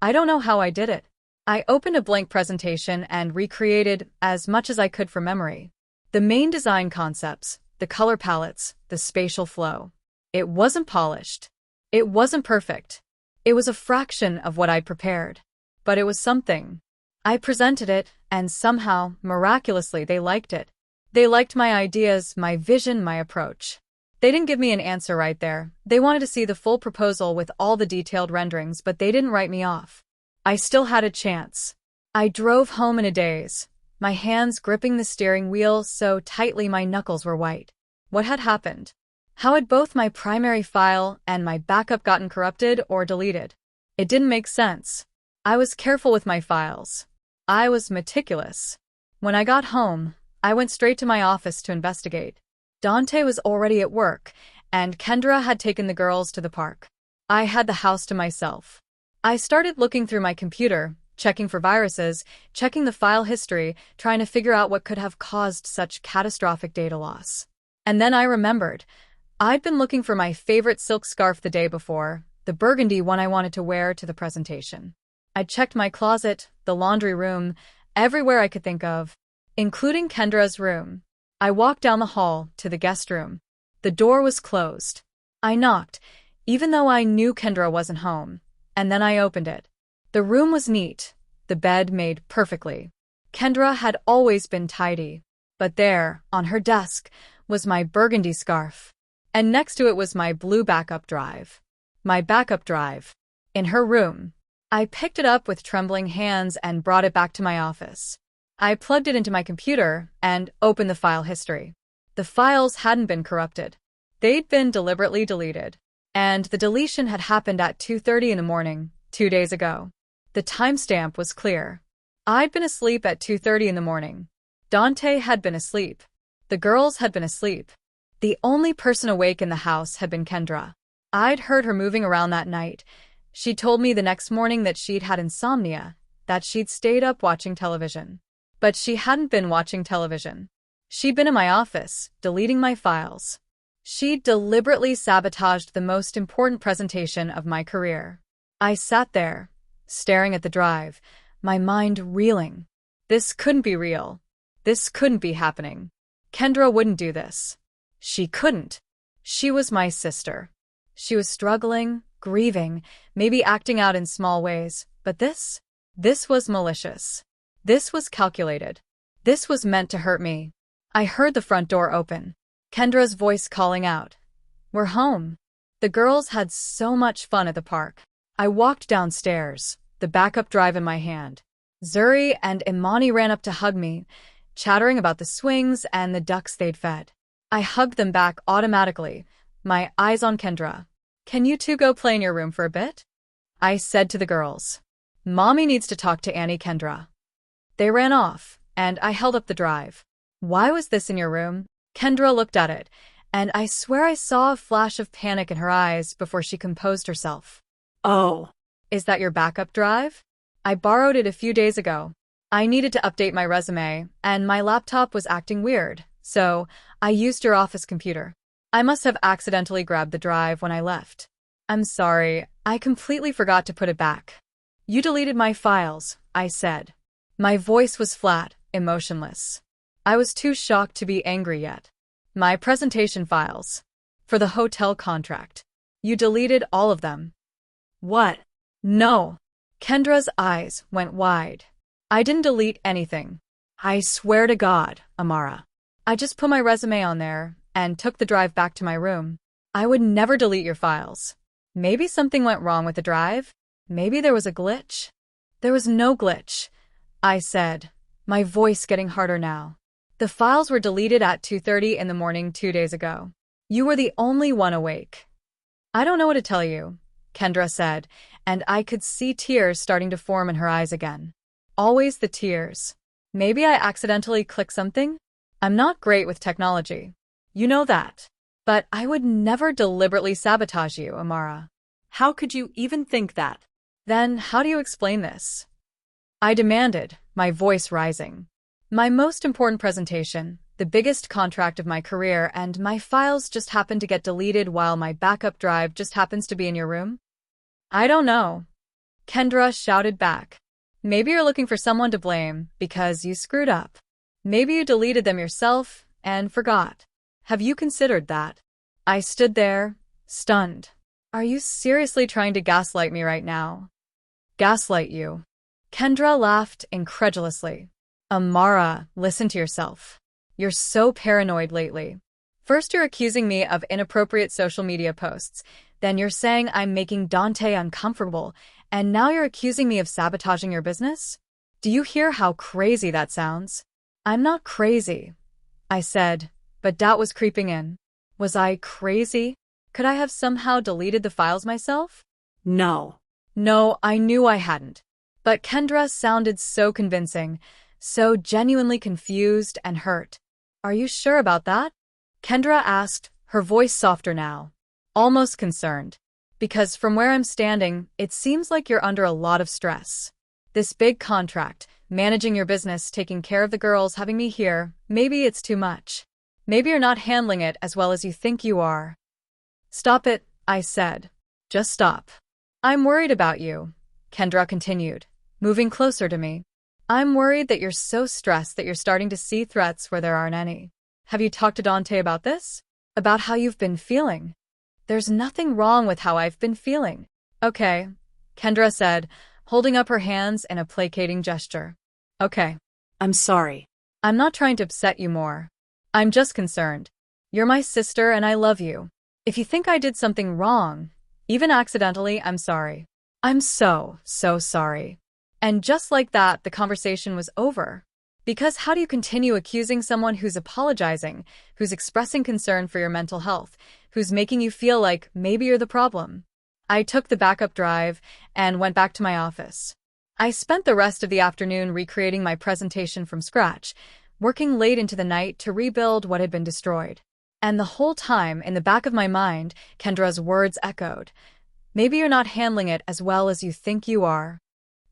I don't know how I did it. I opened a blank presentation and recreated as much as I could from memory. The main design concepts, the color palettes, the spatial flow. It wasn't polished. It wasn't perfect. It was a fraction of what I'd prepared. But it was something. I presented it, and somehow, miraculously, they liked it. They liked my ideas, my vision, my approach. They didn't give me an answer right there. They wanted to see the full proposal with all the detailed renderings, but they didn't write me off. I still had a chance. I drove home in a daze, my hands gripping the steering wheel so tightly my knuckles were white. What had happened? How had both my primary file and my backup gotten corrupted or deleted? It didn't make sense. I was careful with my files. I was meticulous. When I got home, I went straight to my office to investigate. Dante was already at work, and Kendra had taken the girls to the park. I had the house to myself. I started looking through my computer, checking for viruses, checking the file history, trying to figure out what could have caused such catastrophic data loss. And then I remembered. I'd been looking for my favorite silk scarf the day before, the burgundy one I wanted to wear to the presentation. I checked my closet, the laundry room, everywhere I could think of, including Kendra's room. I walked down the hall to the guest room. The door was closed. I knocked, even though I knew Kendra wasn't home, and then I opened it. The room was neat, the bed made perfectly. Kendra had always been tidy, but there, on her desk, was my burgundy scarf, and next to it was my blue backup drive. My backup drive. In her room. I picked it up with trembling hands and brought it back to my office. I plugged it into my computer and opened the file history. The files hadn't been corrupted. They'd been deliberately deleted. And the deletion had happened at 2:30 in the morning, 2 days ago. The timestamp was clear. I'd been asleep at 2:30 in the morning. Dante had been asleep. The girls had been asleep. The only person awake in the house had been Kendra. I'd heard her moving around that night. She told me the next morning that she'd had insomnia, that she'd stayed up watching television. But she hadn't been watching television. She'd been in my office, deleting my files. She'd deliberately sabotaged the most important presentation of my career. I sat there, staring at the drive, my mind reeling. This couldn't be real. This couldn't be happening. Kendra wouldn't do this. She couldn't. She was my sister. She was struggling, grieving, maybe acting out in small ways, but this was malicious. This was calculated. This was meant to hurt me. I heard the front door open. Kendra's voice calling out, "We're home." The girls had so much fun at the park. I walked downstairs, the backup drive in my hand. Zuri and Imani ran up to hug me, chattering about the swings and the ducks they'd fed. I hugged them back automatically, my eyes on Kendra. "Can you two go play in your room for a bit?" I said to the girls. "Mommy needs to talk to Annie, Kendra." They ran off, and I held up the drive. "Why was this in your room?" Kendra looked at it, and I swear I saw a flash of panic in her eyes before she composed herself. Oh. "Is that your backup drive? I borrowed it a few days ago. I needed to update my resume, and my laptop was acting weird, so I used your office computer. I must have accidentally grabbed the drive when I left. I'm sorry, I completely forgot to put it back." "You deleted my files," I said. My voice was flat, emotionless. I was too shocked to be angry yet. "My presentation files. For the hotel contract. You deleted all of them." What? "No." Kendra's eyes went wide. "I didn't delete anything. I swear to God, Amara. I just put my resume on there and took the drive back to my room. I would never delete your files. Maybe something went wrong with the drive? Maybe there was a glitch?" "There was no glitch," I said, my voice getting harder now. "The files were deleted at 2:30 in the morning 2 days ago. You were the only one awake." "I don't know what to tell you," Kendra said, and I could see tears starting to form in her eyes again. Always the tears. "Maybe I accidentally clicked something? I'm not great with technology. You know that. But I would never deliberately sabotage you, Amara." How could you even think that? "Then how do you explain this?" I demanded, my voice rising. "My most important presentation, the biggest contract of my career, and my files just happen to get deleted while my backup drive just happens to be in your room?" "I don't know," Kendra shouted back. "Maybe you're looking for someone to blame because you screwed up. Maybe you deleted them yourself and forgot. Have you considered that?" I stood there, stunned. "Are you seriously trying to gaslight me right now?" "Gaslight you?" Kendra laughed incredulously. "Amara, listen to yourself. You're so paranoid lately. First you're accusing me of inappropriate social media posts, then you're saying I'm making Dante uncomfortable, and now you're accusing me of sabotaging your business? Do you hear how crazy that sounds?" "I'm not crazy," I said, but doubt was creeping in. Was I crazy? Could I have somehow deleted the files myself? No. No, I knew I hadn't. But Kendra sounded so convincing, so genuinely confused and hurt. "Are you sure about that?" Kendra asked, her voice softer now, almost concerned. "Because from where I'm standing, it seems like you're under a lot of stress. This big contract, managing your business, taking care of the girls, having me here, maybe it's too much. Maybe you're not handling it as well as you think you are." "Stop it," I said. "Just stop." "I'm worried about you," Kendra continued, moving closer to me. "I'm worried that you're so stressed that you're starting to see threats where there aren't any. Have you talked to Dante about this? About how you've been feeling?" "There's nothing wrong with how I've been feeling." "Okay," Kendra said, holding up her hands in a placating gesture. "Okay. I'm sorry. I'm not trying to upset you more. I'm just concerned. You're my sister and I love you. If you think I did something wrong, even accidentally, I'm sorry. I'm so sorry." And just like that, the conversation was over. Because how do you continue accusing someone who's apologizing, who's expressing concern for your mental health, who's making you feel like maybe you're the problem? I took the backup drive and went back to my office. I spent the rest of the afternoon recreating my presentation from scratch, working late into the night to rebuild what had been destroyed. And the whole time, in the back of my mind, Kendra's words echoed. "Maybe you're not handling it as well as you think you are."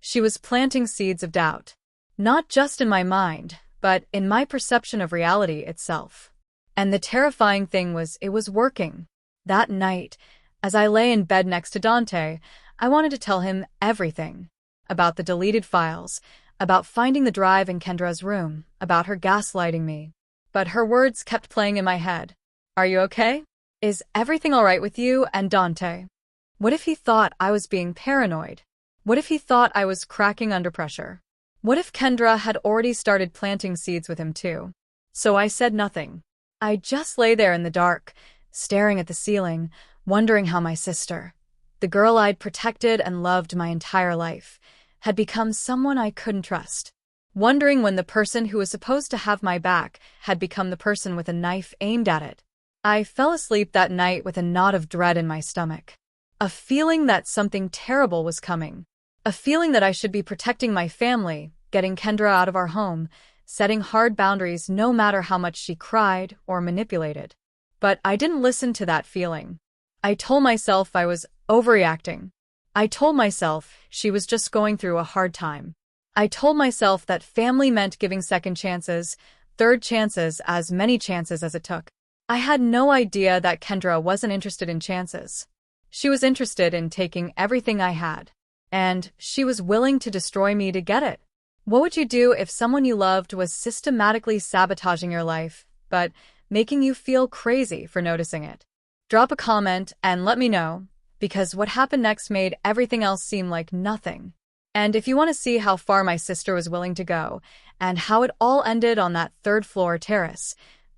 She was planting seeds of doubt. Not just in my mind, but in my perception of reality itself. And the terrifying thing was, it was working. That night, as I lay in bed next to Dante, I wanted to tell him everything. About the deleted files, about finding the drive in Kendra's room, about her gaslighting me. But her words kept playing in my head. "Are you okay? Is everything all right with you and Dante?" What if he thought I was being paranoid? What if he thought I was cracking under pressure? What if Kendra had already started planting seeds with him too? So I said nothing. I just lay there in the dark, staring at the ceiling, wondering how my sister, the girl I'd protected and loved my entire life, had become someone I couldn't trust. Wondering when the person who was supposed to have my back had become the person with a knife aimed at it. I fell asleep that night with a knot of dread in my stomach. A feeling that something terrible was coming. A feeling that I should be protecting my family, getting Kendra out of our home, setting hard boundaries no matter how much she cried or manipulated. But I didn't listen to that feeling. I told myself I was overreacting. I told myself she was just going through a hard time. I told myself that family meant giving second chances, third chances, as many chances as it took. I had no idea that Kendra wasn't interested in chances. She was interested in taking everything I had. And she was willing to destroy me to get it. What would you do if someone you loved was systematically sabotaging your life, but making you feel crazy for noticing it? Drop a comment and let me know, because what happened next made everything else seem like nothing. And if you want to see how far my sister was willing to go, and how it all ended on that third-floor terrace,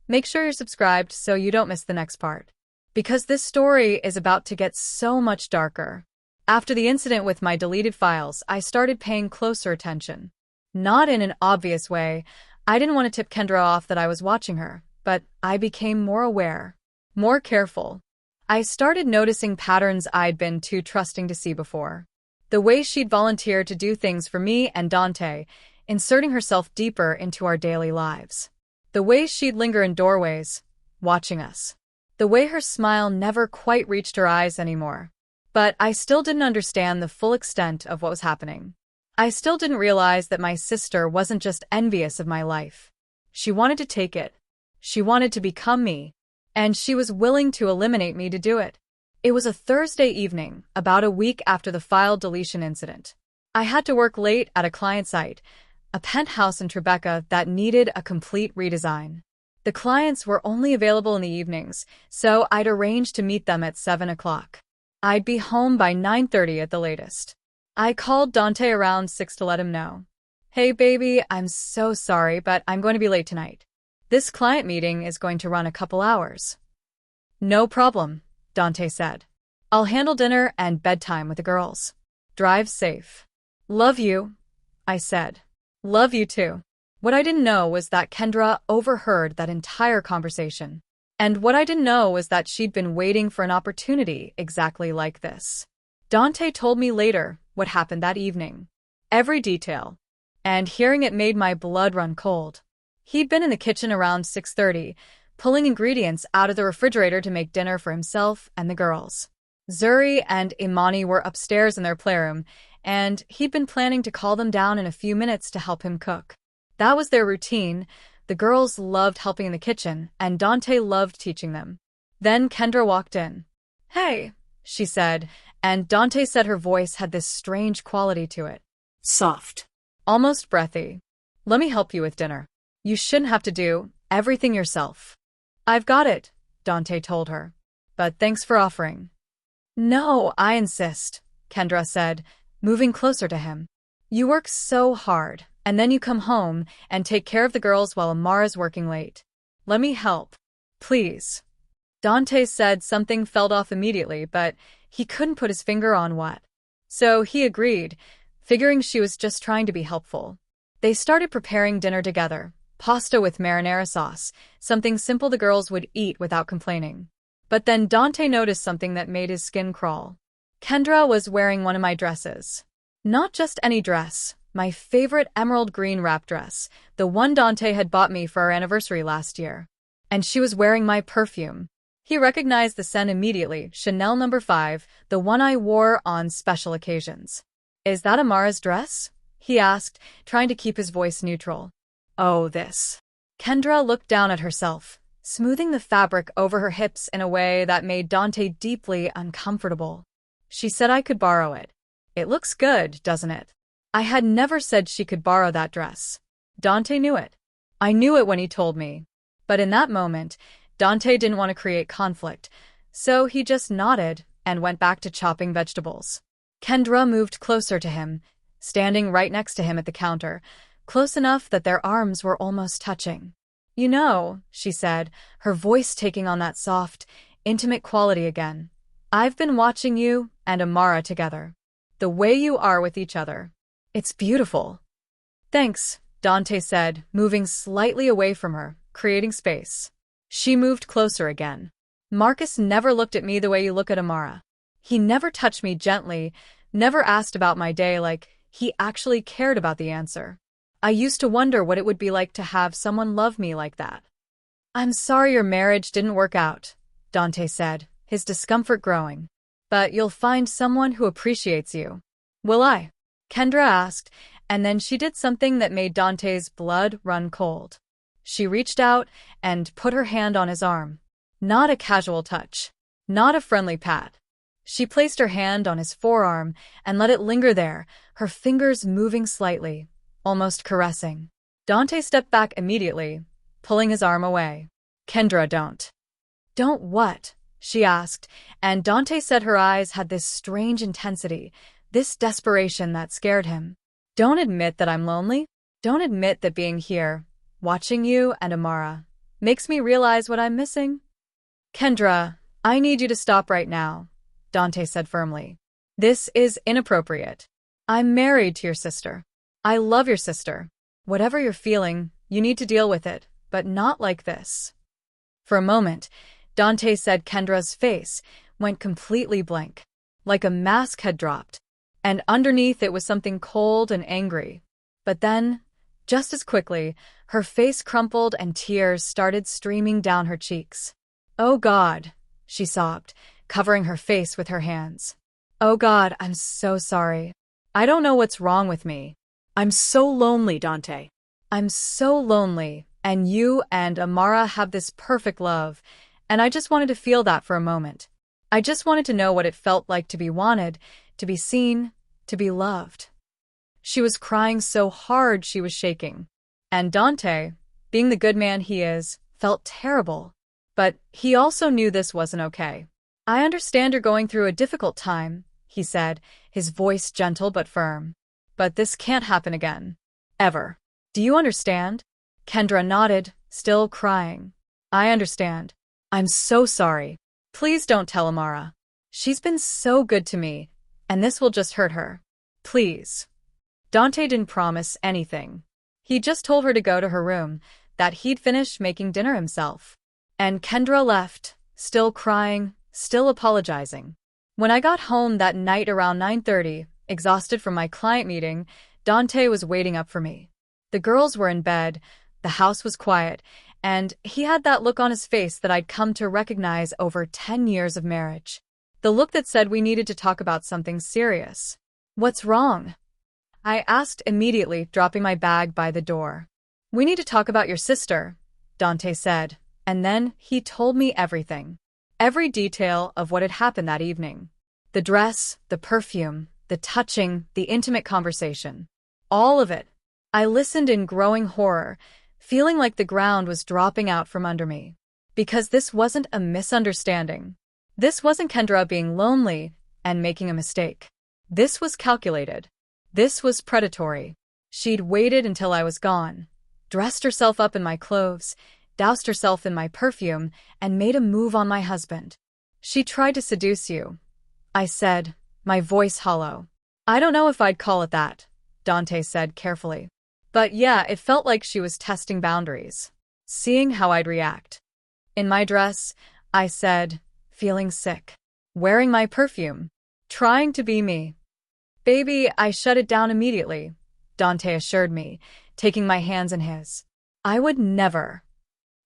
make sure you're subscribed so you don't miss the next part. Because this story is about to get so much darker. After the incident with my deleted files, I started paying closer attention. Not in an obvious way. I didn't want to tip Kendra off that I was watching her, but I became more aware, more careful. I started noticing patterns I'd been too trusting to see before. The way she'd volunteer to do things for me and Dante, inserting herself deeper into our daily lives. The way she'd linger in doorways, watching us. The way her smile never quite reached her eyes anymore. But I still didn't understand the full extent of what was happening. I still didn't realize that my sister wasn't just envious of my life. She wanted to take it. She wanted to become me. And she was willing to eliminate me to do it. It was a Thursday evening, about a week after the file deletion incident. I had to work late at a client site, a penthouse in Tribeca that needed a complete redesign. The clients were only available in the evenings, so I'd arranged to meet them at 7 o'clock. I'd be home by 9:30 at the latest. I called Dante around 6 to let him know. Hey baby, I'm so sorry, but I'm going to be late tonight. This client meeting is going to run a couple hours. No problem, Dante said. I'll handle dinner and bedtime with the girls. Drive safe. Love you, I said. Love you too. What I didn't know was that Kendra overheard that entire conversation. And what I didn't know was that she'd been waiting for an opportunity exactly like this. Dante told me later what happened that evening. Every detail. And hearing it made my blood run cold. He'd been in the kitchen around 6:30, pulling ingredients out of the refrigerator to make dinner for himself and the girls. Zuri and Imani were upstairs in their playroom, and he'd been planning to call them down in a few minutes to help him cook. That was their routine. The girls loved helping in the kitchen, and Dante loved teaching them. Then Kendra walked in. Hey, she said, and Dante said her voice had this strange quality to it. Soft. Almost breathy. Let me help you with dinner. You shouldn't have to do everything yourself. I've got it, Dante told her. But thanks for offering. No, I insist, Kendra said, moving closer to him. You work so hard, and then you come home and take care of the girls while Amara's working late. Let me help. Please. Dante said something fell off immediately, but he couldn't put his finger on what. So he agreed, figuring she was just trying to be helpful. They started preparing dinner together, pasta with marinara sauce, something simple the girls would eat without complaining. But then Dante noticed something that made his skin crawl. Kendra was wearing one of my dresses. Not just any dress, my favorite emerald green wrap dress, the one Dante had bought me for our anniversary last year. And she was wearing my perfume. He recognized the scent immediately, Chanel No. 5, the one I wore on special occasions. Is that Amara's dress? He asked, trying to keep his voice neutral. Oh, this. Kendra looked down at herself, smoothing the fabric over her hips in a way that made Dante deeply uncomfortable. She said I could borrow it. It looks good, doesn't it? I had never said she could borrow that dress. Dante knew it. I knew it when he told me. But in that moment, Dante didn't want to create conflict, so he just nodded and went back to chopping vegetables. Kendra moved closer to him, standing right next to him at the counter, close enough that their arms were almost touching. You know, she said, her voice taking on that soft, intimate quality again. I've been watching you and Amara together. The way you are with each other. It's beautiful. Thanks, Dante said, moving slightly away from her, creating space. She moved closer again. Marcus never looked at me the way you look at Amara. He never touched me gently, never asked about my day like he actually cared about the answer. I used to wonder what it would be like to have someone love me like that. I'm sorry your marriage didn't work out, Dante said, his discomfort growing. But you'll find someone who appreciates you. Will I? Kendra asked, and then she did something that made Dante's blood run cold. She reached out and put her hand on his arm. Not a casual touch. Not a friendly pat. She placed her hand on his forearm and let it linger there, her fingers moving slightly, almost caressing. Dante stepped back immediately, pulling his arm away. Kendra, don't. Don't what? She asked, and Dante said her eyes had this strange intensity, this desperation that scared him. Don't admit that I'm lonely. Don't admit that being here, watching you and Amara, makes me realize what I'm missing. Kendra, I need you to stop right now, Dante said firmly. This is inappropriate. I'm married to your sister. I love your sister. Whatever you're feeling, you need to deal with it, but not like this. For a moment, Dante said Kendra's face went completely blank, like a mask had dropped, and underneath it was something cold and angry. But then, just as quickly, her face crumpled and tears started streaming down her cheeks. Oh God, she sobbed, covering her face with her hands. Oh God, I'm so sorry. I don't know what's wrong with me. I'm so lonely, Dante. I'm so lonely, and you and Amara have this perfect love, and I just wanted to feel that for a moment. I just wanted to know what it felt like to be wanted, to be seen, to be loved. She was crying so hard she was shaking. And Dante, being the good man he is, felt terrible. But he also knew this wasn't okay. I understand you're going through a difficult time, he said, his voice gentle but firm. But this can't happen again. Ever. Do you understand? Kendra nodded, still crying. I understand. I'm so sorry. Please don't tell Amara. She's been so good to me, and this will just hurt her. Please. Dante didn't promise anything. He just told her to go to her room, that he'd finish making dinner himself. And Kendra left, still crying, still apologizing. When I got home that night around 9:30, exhausted from my client meeting, Dante was waiting up for me. The girls were in bed, the house was quiet, and he had that look on his face that I'd come to recognize over 10 years of marriage. The look that said we needed to talk about something serious. What's wrong? I asked immediately, dropping my bag by the door. We need to talk about your sister, Dante said, and then he told me everything. Every detail of what had happened that evening. The dress, the perfume, the touching, the intimate conversation. All of it. I listened in growing horror, feeling like the ground was dropping out from under me. Because this wasn't a misunderstanding. This wasn't Kendra being lonely and making a mistake. This was calculated. This was predatory. She'd waited until I was gone, dressed herself up in my clothes, doused herself in my perfume, and made a move on my husband. She tried to seduce you, I said, my voice hollow. I don't know if I'd call it that, Dante said carefully. But yeah, it felt like she was testing boundaries, seeing how I'd react. In my dress, I said, feeling sick, wearing my perfume, trying to be me. Baby, I shut it down immediately, Dante assured me, taking my hands in his. I would never.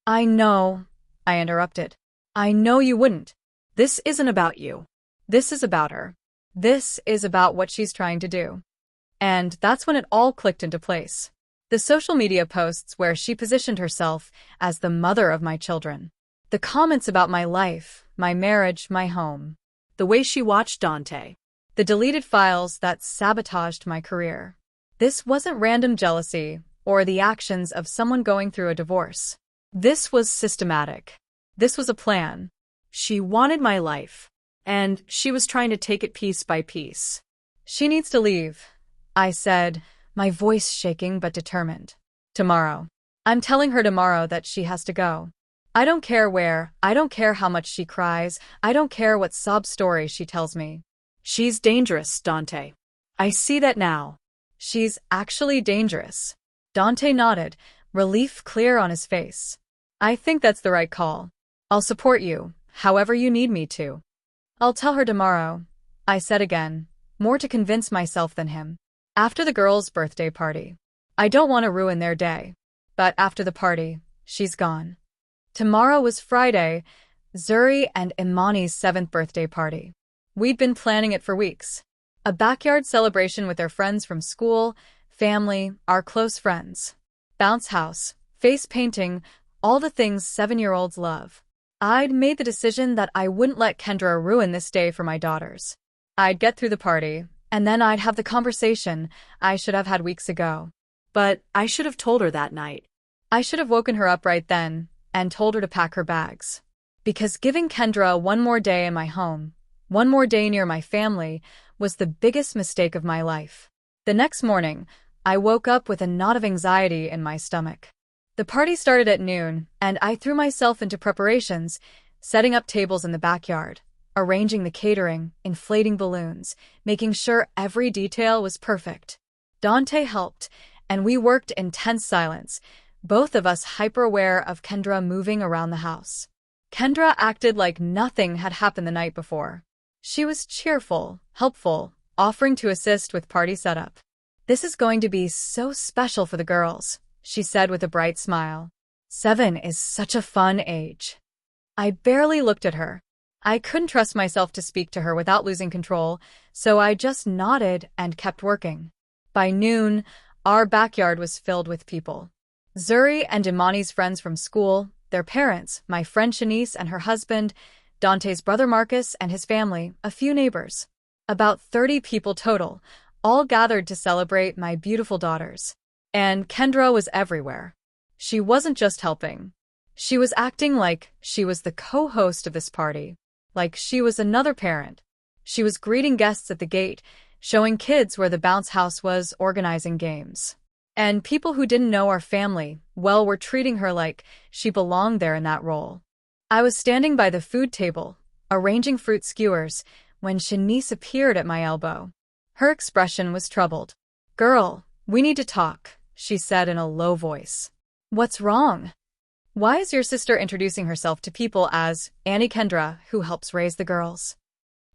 I know, I interrupted. I know you wouldn't. This isn't about you. This is about her. This is about what she's trying to do. And that's when it all clicked into place. The social media posts where she positioned herself as the mother of my children. The comments about my life, my marriage, my home. The way she watched Dante. The deleted files that sabotaged my career. This wasn't random jealousy or the actions of someone going through a divorce. This was systematic. This was a plan. She wanted my life, and she was trying to take it piece by piece. She needs to leave, I said, my voice shaking but determined. Tomorrow. I'm telling her tomorrow that she has to go. I don't care where, I don't care how much she cries, I don't care what sob story she tells me. She's dangerous, Dante. I see that now. She's actually dangerous. Dante nodded, relief clear on his face. I think that's the right call. I'll support you, however you need me to. I'll tell her tomorrow, I said again, more to convince myself than him. After the girls' birthday party. I don't want to ruin their day. But after the party, she's gone. Tomorrow was Friday, Zuri and Imani's 7th birthday party. We'd been planning it for weeks. A backyard celebration with their friends from school, family, our close friends. Bounce house, face painting, all the things 7-year-olds love. I'd made the decision that I wouldn't let Kendra ruin this day for my daughters. I'd get through the party, and then I'd have the conversation I should have had weeks ago. But I should have told her that night. I should have woken her up right then and told her to pack her bags. Because giving Kendra one more day in my home, one more day near my family, was the biggest mistake of my life. The next morning, I woke up with a knot of anxiety in my stomach. The party started at noon, and I threw myself into preparations, setting up tables in the backyard, arranging the catering, inflating balloons, making sure every detail was perfect. Dante helped, and we worked in tense silence, both of us hyper-aware of Kendra moving around the house. Kendra acted like nothing had happened the night before. She was cheerful, helpful, offering to assist with party setup. This is going to be so special for the girls, she said with a bright smile. 7 is such a fun age. I barely looked at her. I couldn't trust myself to speak to her without losing control, so I just nodded and kept working. By noon, our backyard was filled with people. Zuri and Imani's friends from school, their parents, my friend Shanice and her husband, Dante's brother Marcus and his family, a few neighbors. About 30 people total, all gathered to celebrate my beautiful daughters. And Kendra was everywhere. She wasn't just helping. She was acting like she was the co-host of this party, like she was another parent. She was greeting guests at the gate, showing kids where the bounce house was, organizing games. And people who didn't know our family, well, were treating her like she belonged there in that role. I was standing by the food table, arranging fruit skewers, when Shanice appeared at my elbow. Her expression was troubled. "Girl, we need to talk," she said in a low voice. "What's wrong? Why is your sister introducing herself to people as Auntie Kendra, who helps raise the girls?"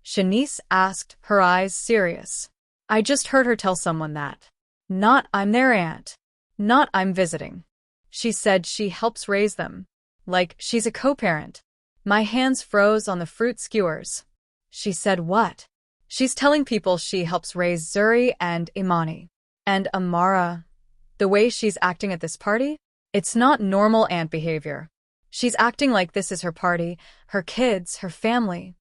Shanice asked, her eyes serious. "I just heard her tell someone that. Not I'm their aunt. Not I'm visiting. She said she helps raise them. Like she's a co-parent." My hands froze on the fruit skewers. She said what? She's telling people she helps raise Zuri and Imani. And Amara. The way she's acting at this party? It's not normal aunt behavior. She's acting like this is her party, her kids, her family.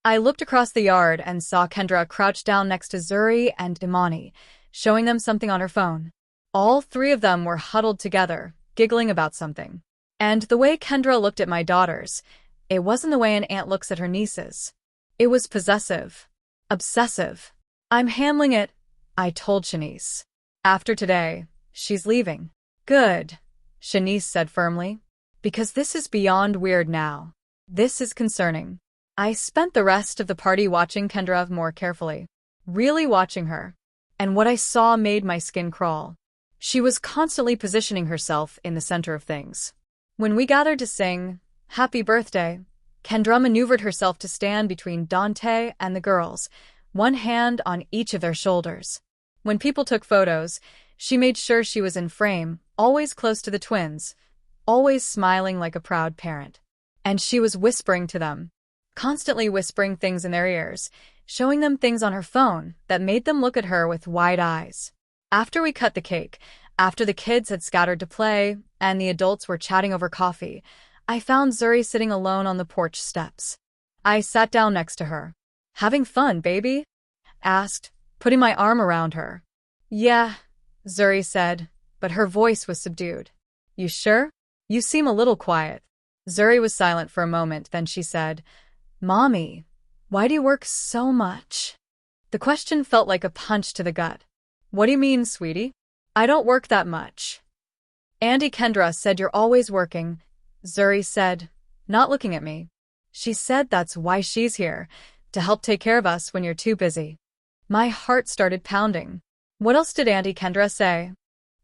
I looked across the yard and saw Kendra crouched down next to Zuri and Imani, showing them something on her phone. All 3 of them were huddled together, giggling about something. And the way Kendra looked at my daughters, it wasn't the way an aunt looks at her nieces. It was possessive. Obsessive. "I'm handling it," I told Shanice. "After today, she's leaving." "Good," Shanice said firmly. "Because this is beyond weird now. This is concerning." I spent the rest of the party watching Kendra more carefully. Really watching her. And what I saw made my skin crawl. She was constantly positioning herself in the center of things. When we gathered to sing "Happy Birthday," Kendra maneuvered herself to stand between Dante and the girls, one hand on each of their shoulders. When people took photos, she made sure she was in frame, always close to the twins, always smiling like a proud parent. And she was whispering to them, constantly whispering things in their ears, showing them things on her phone that made them look at her with wide eyes. After we cut the cake, after the kids had scattered to play, and the adults were chatting over coffee, I found Zuri sitting alone on the porch steps. I sat down next to her. "Having fun, baby?" asked, putting my arm around her. "Yeah," Zuri said, but her voice was subdued. "You sure? You seem a little quiet." Zuri was silent for a moment, then she said, "Mommy, why do you work so much?" The question felt like a punch to the gut. "What do you mean, sweetie? I don't work that much." "Auntie Kendra said you're always working," Zuri said, not looking at me. She said that's why she's here, to help take care of us when you're too busy. My heart started pounding. What else did Auntie Kendra say?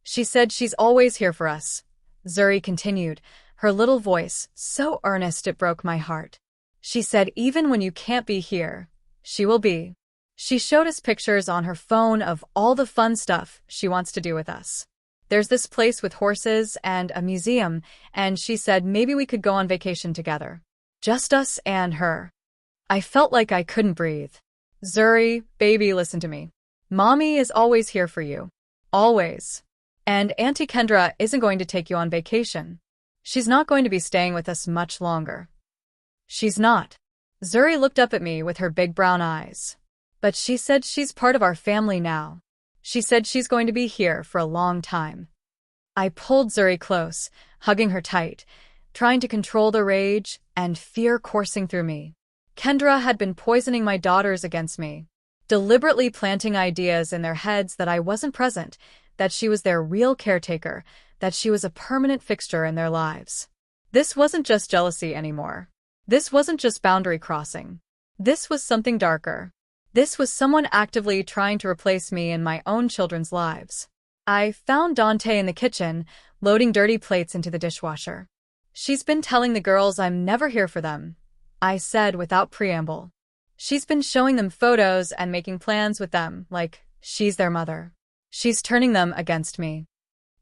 She said she's always here for us. Zuri continued, her little voice so earnest it broke my heart. She said even when you can't be here, she will be. She showed us pictures on her phone of all the fun stuff she wants to do with us. There's this place with horses and a museum, and she said maybe we could go on vacation together. Just us and her. I felt like I couldn't breathe. Zuri, baby, listen to me. Mommy is always here for you. Always. And Auntie Kendra isn't going to take you on vacation. She's not going to be staying with us much longer. She's not. Zuri looked up at me with her big brown eyes. But she said she's part of our family now. She said she's going to be here for a long time. I pulled Zuri close, hugging her tight, trying to control the rage and fear coursing through me. Kendra had been poisoning my daughters against me, deliberately planting ideas in their heads that I wasn't present, that she was their real caretaker, that she was a permanent fixture in their lives. This wasn't just jealousy anymore. This wasn't just boundary crossing. This was something darker. This was someone actively trying to replace me in my own children's lives. I found Dante in the kitchen, loading dirty plates into the dishwasher. She's been telling the girls I'm never here for them, I said without preamble. She's been showing them photos and making plans with them, like she's their mother. She's turning them against me.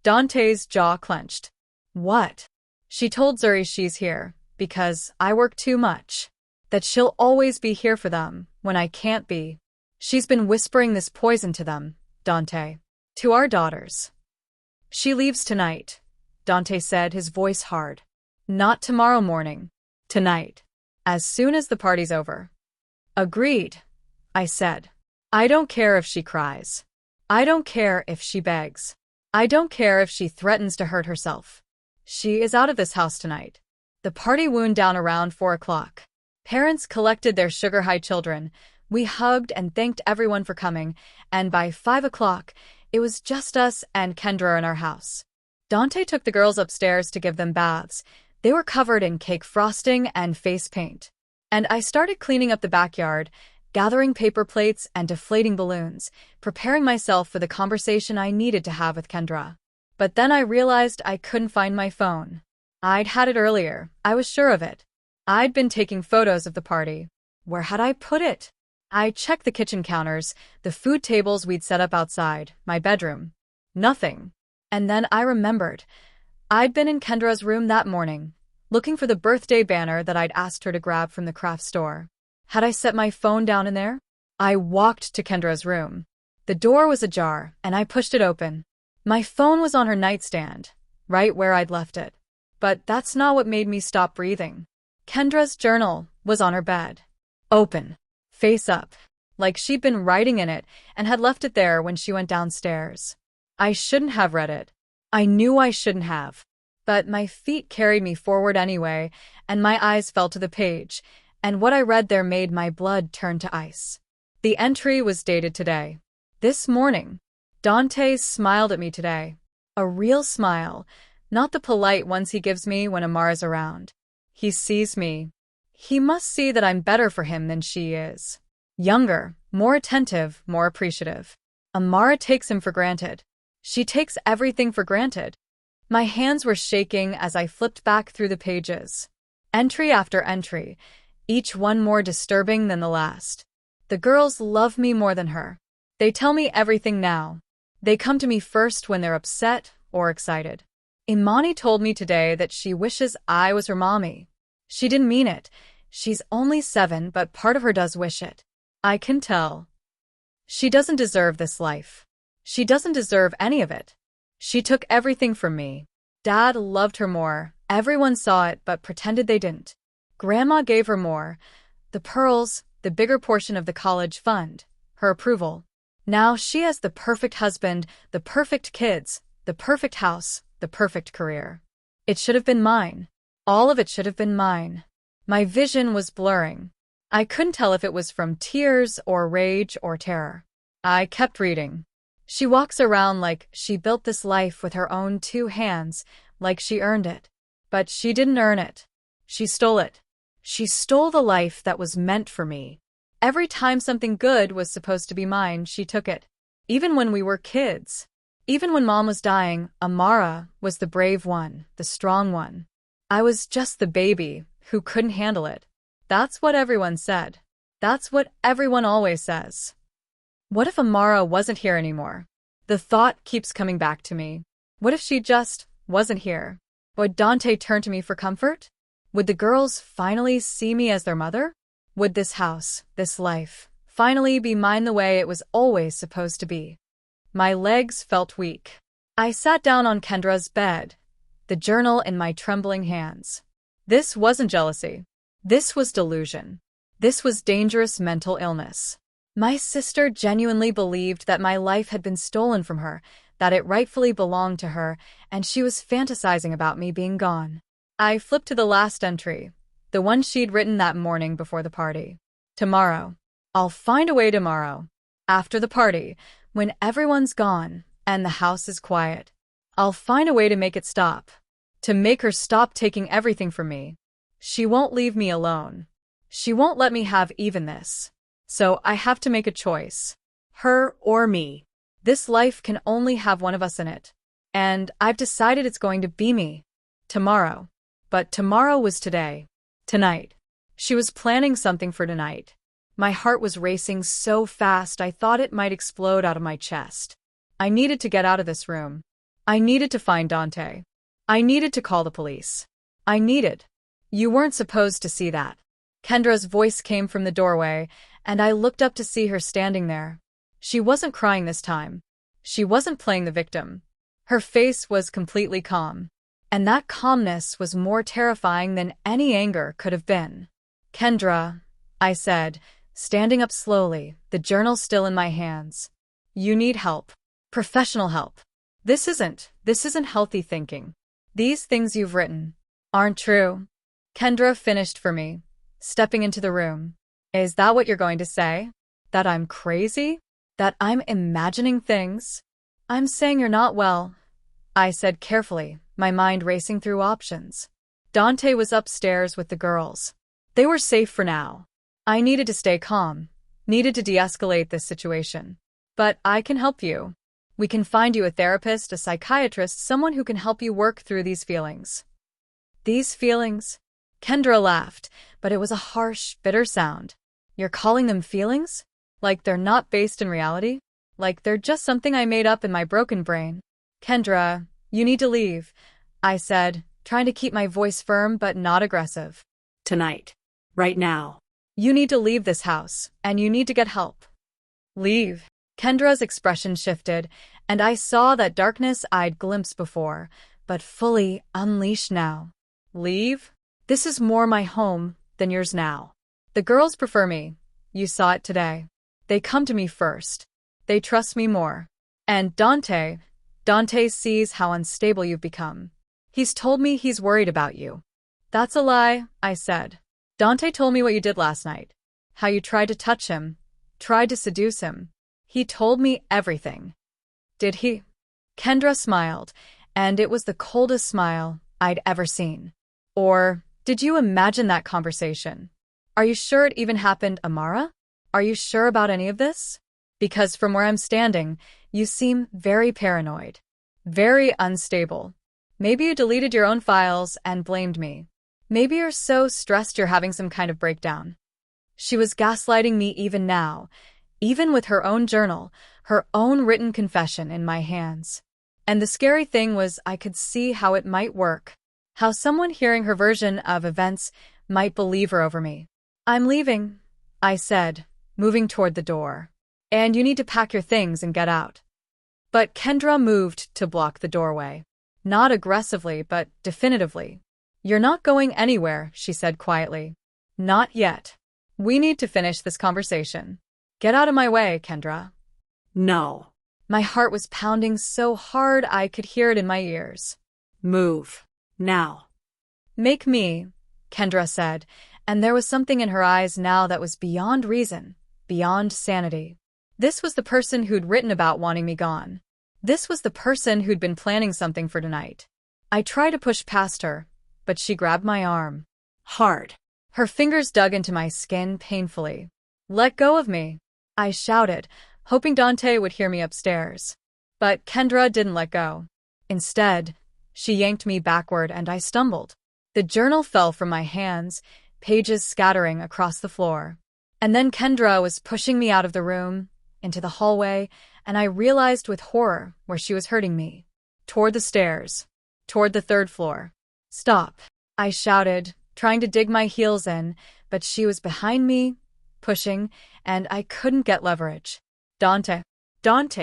Dante's jaw clenched. What? She told Zuri she's here, because I work too much. That she'll always be here for them, when I can't be. She's been whispering this poison to them, Dante. To our daughters. She leaves tonight, Dante said, his voice hard. Not tomorrow morning. Tonight. As soon as the party's over. Agreed, I said. I don't care if she cries. I don't care if she begs. I don't care if she threatens to hurt herself. She is out of this house tonight. The party wound down around 4 o'clock. Parents collected their sugar-high children. We hugged and thanked everyone for coming, and by 5 o'clock, it was just us and Kendra in our house. Dante took the girls upstairs to give them baths. They were covered in cake frosting and face paint. And I started cleaning up the backyard, gathering paper plates and deflating balloons, preparing myself for the conversation I needed to have with Kendra. But then I realized I couldn't find my phone. I'd had it earlier, I was sure of it. I'd been taking photos of the party. Where had I put it? I checked the kitchen counters, the food tables we'd set up outside, my bedroom. Nothing. And then I remembered. I'd been in Kendra's room that morning, looking for the birthday banner that I'd asked her to grab from the craft store. Had I set my phone down in there? I walked to Kendra's room. The door was ajar, and I pushed it open. My phone was on her nightstand, right where I'd left it. But that's not what made me stop breathing. Kendra's journal was on her bed. Open. Face up. Like she'd been writing in it and had left it there when she went downstairs. I shouldn't have read it. I knew I shouldn't have. But my feet carried me forward anyway, and my eyes fell to the page, and what I read there made my blood turn to ice. The entry was dated today. This morning. Dante smiled at me today. A real smile, not the polite ones he gives me when Amara's around. He sees me. He must see that I'm better for him than she is. Younger, more attentive, more appreciative. Amara takes him for granted. She takes everything for granted. My hands were shaking as I flipped back through the pages. Entry after entry, each one more disturbing than the last. The girls love me more than her. They tell me everything now. They come to me first when they're upset or excited. Imani told me today that she wishes I was her mommy. She didn't mean it. She's only 7, but part of her does wish it. I can tell. She doesn't deserve this life. She doesn't deserve any of it. She took everything from me. Dad loved her more. Everyone saw it, but pretended they didn't. Grandma gave her more. The pearls, the bigger portion of the college fund, her approval. Now she has the perfect husband, the perfect kids, the perfect house, the perfect career. It should have been mine. All of it should have been mine. My vision was blurring. I couldn't tell if it was from tears or rage or terror. I kept reading. She walks around like she built this life with her own 2 hands, like she earned it. But she didn't earn it. She stole it. She stole the life that was meant for me. Every time something good was supposed to be mine, she took it. Even when we were kids. Even when Mom was dying, Amara was the brave one, the strong one. I was just the baby who couldn't handle it. That's what everyone said. That's what everyone always says. What if Amara wasn't here anymore? The thought keeps coming back to me. What if she just wasn't here? Would Dante turn to me for comfort? Would the girls finally see me as their mother? Would this house, this life, finally be mine the way it was always supposed to be? My legs felt weak. I sat down on Kendra's bed, the journal in my trembling hands. This wasn't jealousy. This was delusion. This was dangerous mental illness. My sister genuinely believed that my life had been stolen from her, that it rightfully belonged to her, and she was fantasizing about me being gone. I flipped to the last entry, the one she'd written that morning before the party. Tomorrow. I'll find a way tomorrow. After the party, when everyone's gone and the house is quiet. I'll find a way to make it stop. To make her stop taking everything from me. She won't leave me alone. She won't let me have even this. So I have to make a choice. Her or me. This life can only have one of us in it. And I've decided it's going to be me. Tomorrow. But tomorrow was today. Tonight. She was planning something for tonight. My heart was racing so fast I thought it might explode out of my chest. I needed to get out of this room. I needed to find Dante. I needed to call the police. I needed. You weren't supposed to see that. Kendra's voice came from the doorway, and I looked up to see her standing there. She wasn't crying this time. She wasn't playing the victim. Her face was completely calm. And that calmness was more terrifying than any anger could have been. Kendra, I said, standing up slowly, the journal still in my hands. You need help. Professional help. This isn't healthy thinking. These things you've written aren't true. Kendra finished for me, stepping into the room. Is that what you're going to say? That I'm crazy? That I'm imagining things? I'm saying you're not well, I said carefully, my mind racing through options. Dante was upstairs with the girls. They were safe for now. I needed to stay calm, needed to de-escalate this situation. But I can help you. We can find you a therapist, a psychiatrist, someone who can help you work through these feelings. These feelings? Kendra laughed, but it was a harsh, bitter sound. You're calling them feelings? Like they're not based in reality? Like they're just something I made up in my broken brain? Kendra, you need to leave, I said, trying to keep my voice firm but not aggressive. Tonight. Right now. You need to leave this house, and you need to get help. Leave. Kendra's expression shifted, and I saw that darkness I'd glimpsed before, but fully unleashed now. Leave? This is more my home than yours now. The girls prefer me. You saw it today. They come to me first. They trust me more. And Dante sees how unstable you've become. He's told me he's worried about you. That's a lie, I said. Dante told me what you did last night. How you tried to touch him, tried to seduce him. He told me everything. Did he? Kendra smiled, and it was the coldest smile I'd ever seen. Or, did you imagine that conversation? Are you sure it even happened, Amara? Are you sure about any of this? Because from where I'm standing, you seem very paranoid. Very unstable. Maybe you deleted your own files and blamed me. Maybe you're so stressed you're having some kind of breakdown. She was gaslighting me even now, even with her own journal, her own written confession in my hands. And the scary thing was I could see how it might work. How someone hearing her version of events might believe her over me. I'm leaving, I said, moving toward the door. And you need to pack your things and get out. But Kendra moved to block the doorway. Not aggressively, but definitively. You're not going anywhere, she said quietly. Not yet. We need to finish this conversation. Get out of my way, Kendra. No. My heart was pounding so hard I could hear it in my ears. Move. Now. Make me, Kendra said, and there was something in her eyes now that was beyond reason, beyond sanity. This was the person who'd written about wanting me gone. This was the person who'd been planning something for tonight. I tried to push past her, but she grabbed my arm. Hard. Her fingers dug into my skin painfully. "Let go of me," I shouted, hoping Dante would hear me upstairs. But Kendra didn't let go. Instead, she yanked me backward and I stumbled. The journal fell from my hands, pages scattering across the floor. And then Kendra was pushing me out of the room, into the hallway, and I realized with horror where she was hurting me. Toward the stairs. Toward the 3rd floor. "Stop," I shouted, trying to dig my heels in, but she was behind me, pushing, and I couldn't get leverage. Dante,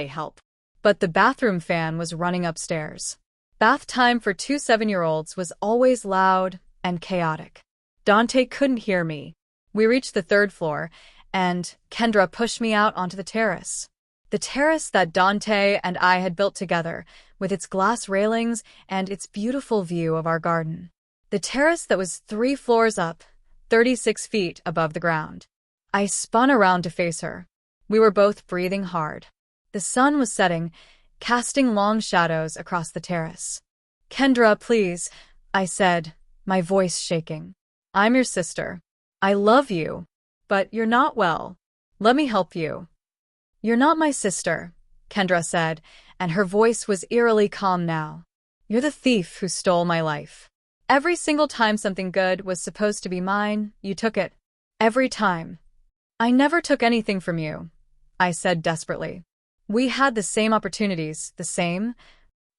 help." But the bathroom fan was running upstairs. Bath time for 2 7-year-olds was always loud and chaotic. Dante couldn't hear me. We reached the 3rd floor, and Kendra pushed me out onto the terrace. The terrace that Dante and I had built together, with its glass railings and its beautiful view of our garden. The terrace that was 3 floors up, 36 feet above the ground. I spun around to face her. We were both breathing hard. The sun was setting, casting long shadows across the terrace. "Kendra, please," I said, my voice shaking. "I'm your sister. I love you, but you're not well. Let me help you." "You're not my sister," Kendra said, and her voice was eerily calm now. "You're the thief who stole my life. Every single time something good was supposed to be mine, you took it. Every time." "I never took anything from you," I said desperately. "We had the same opportunities, the same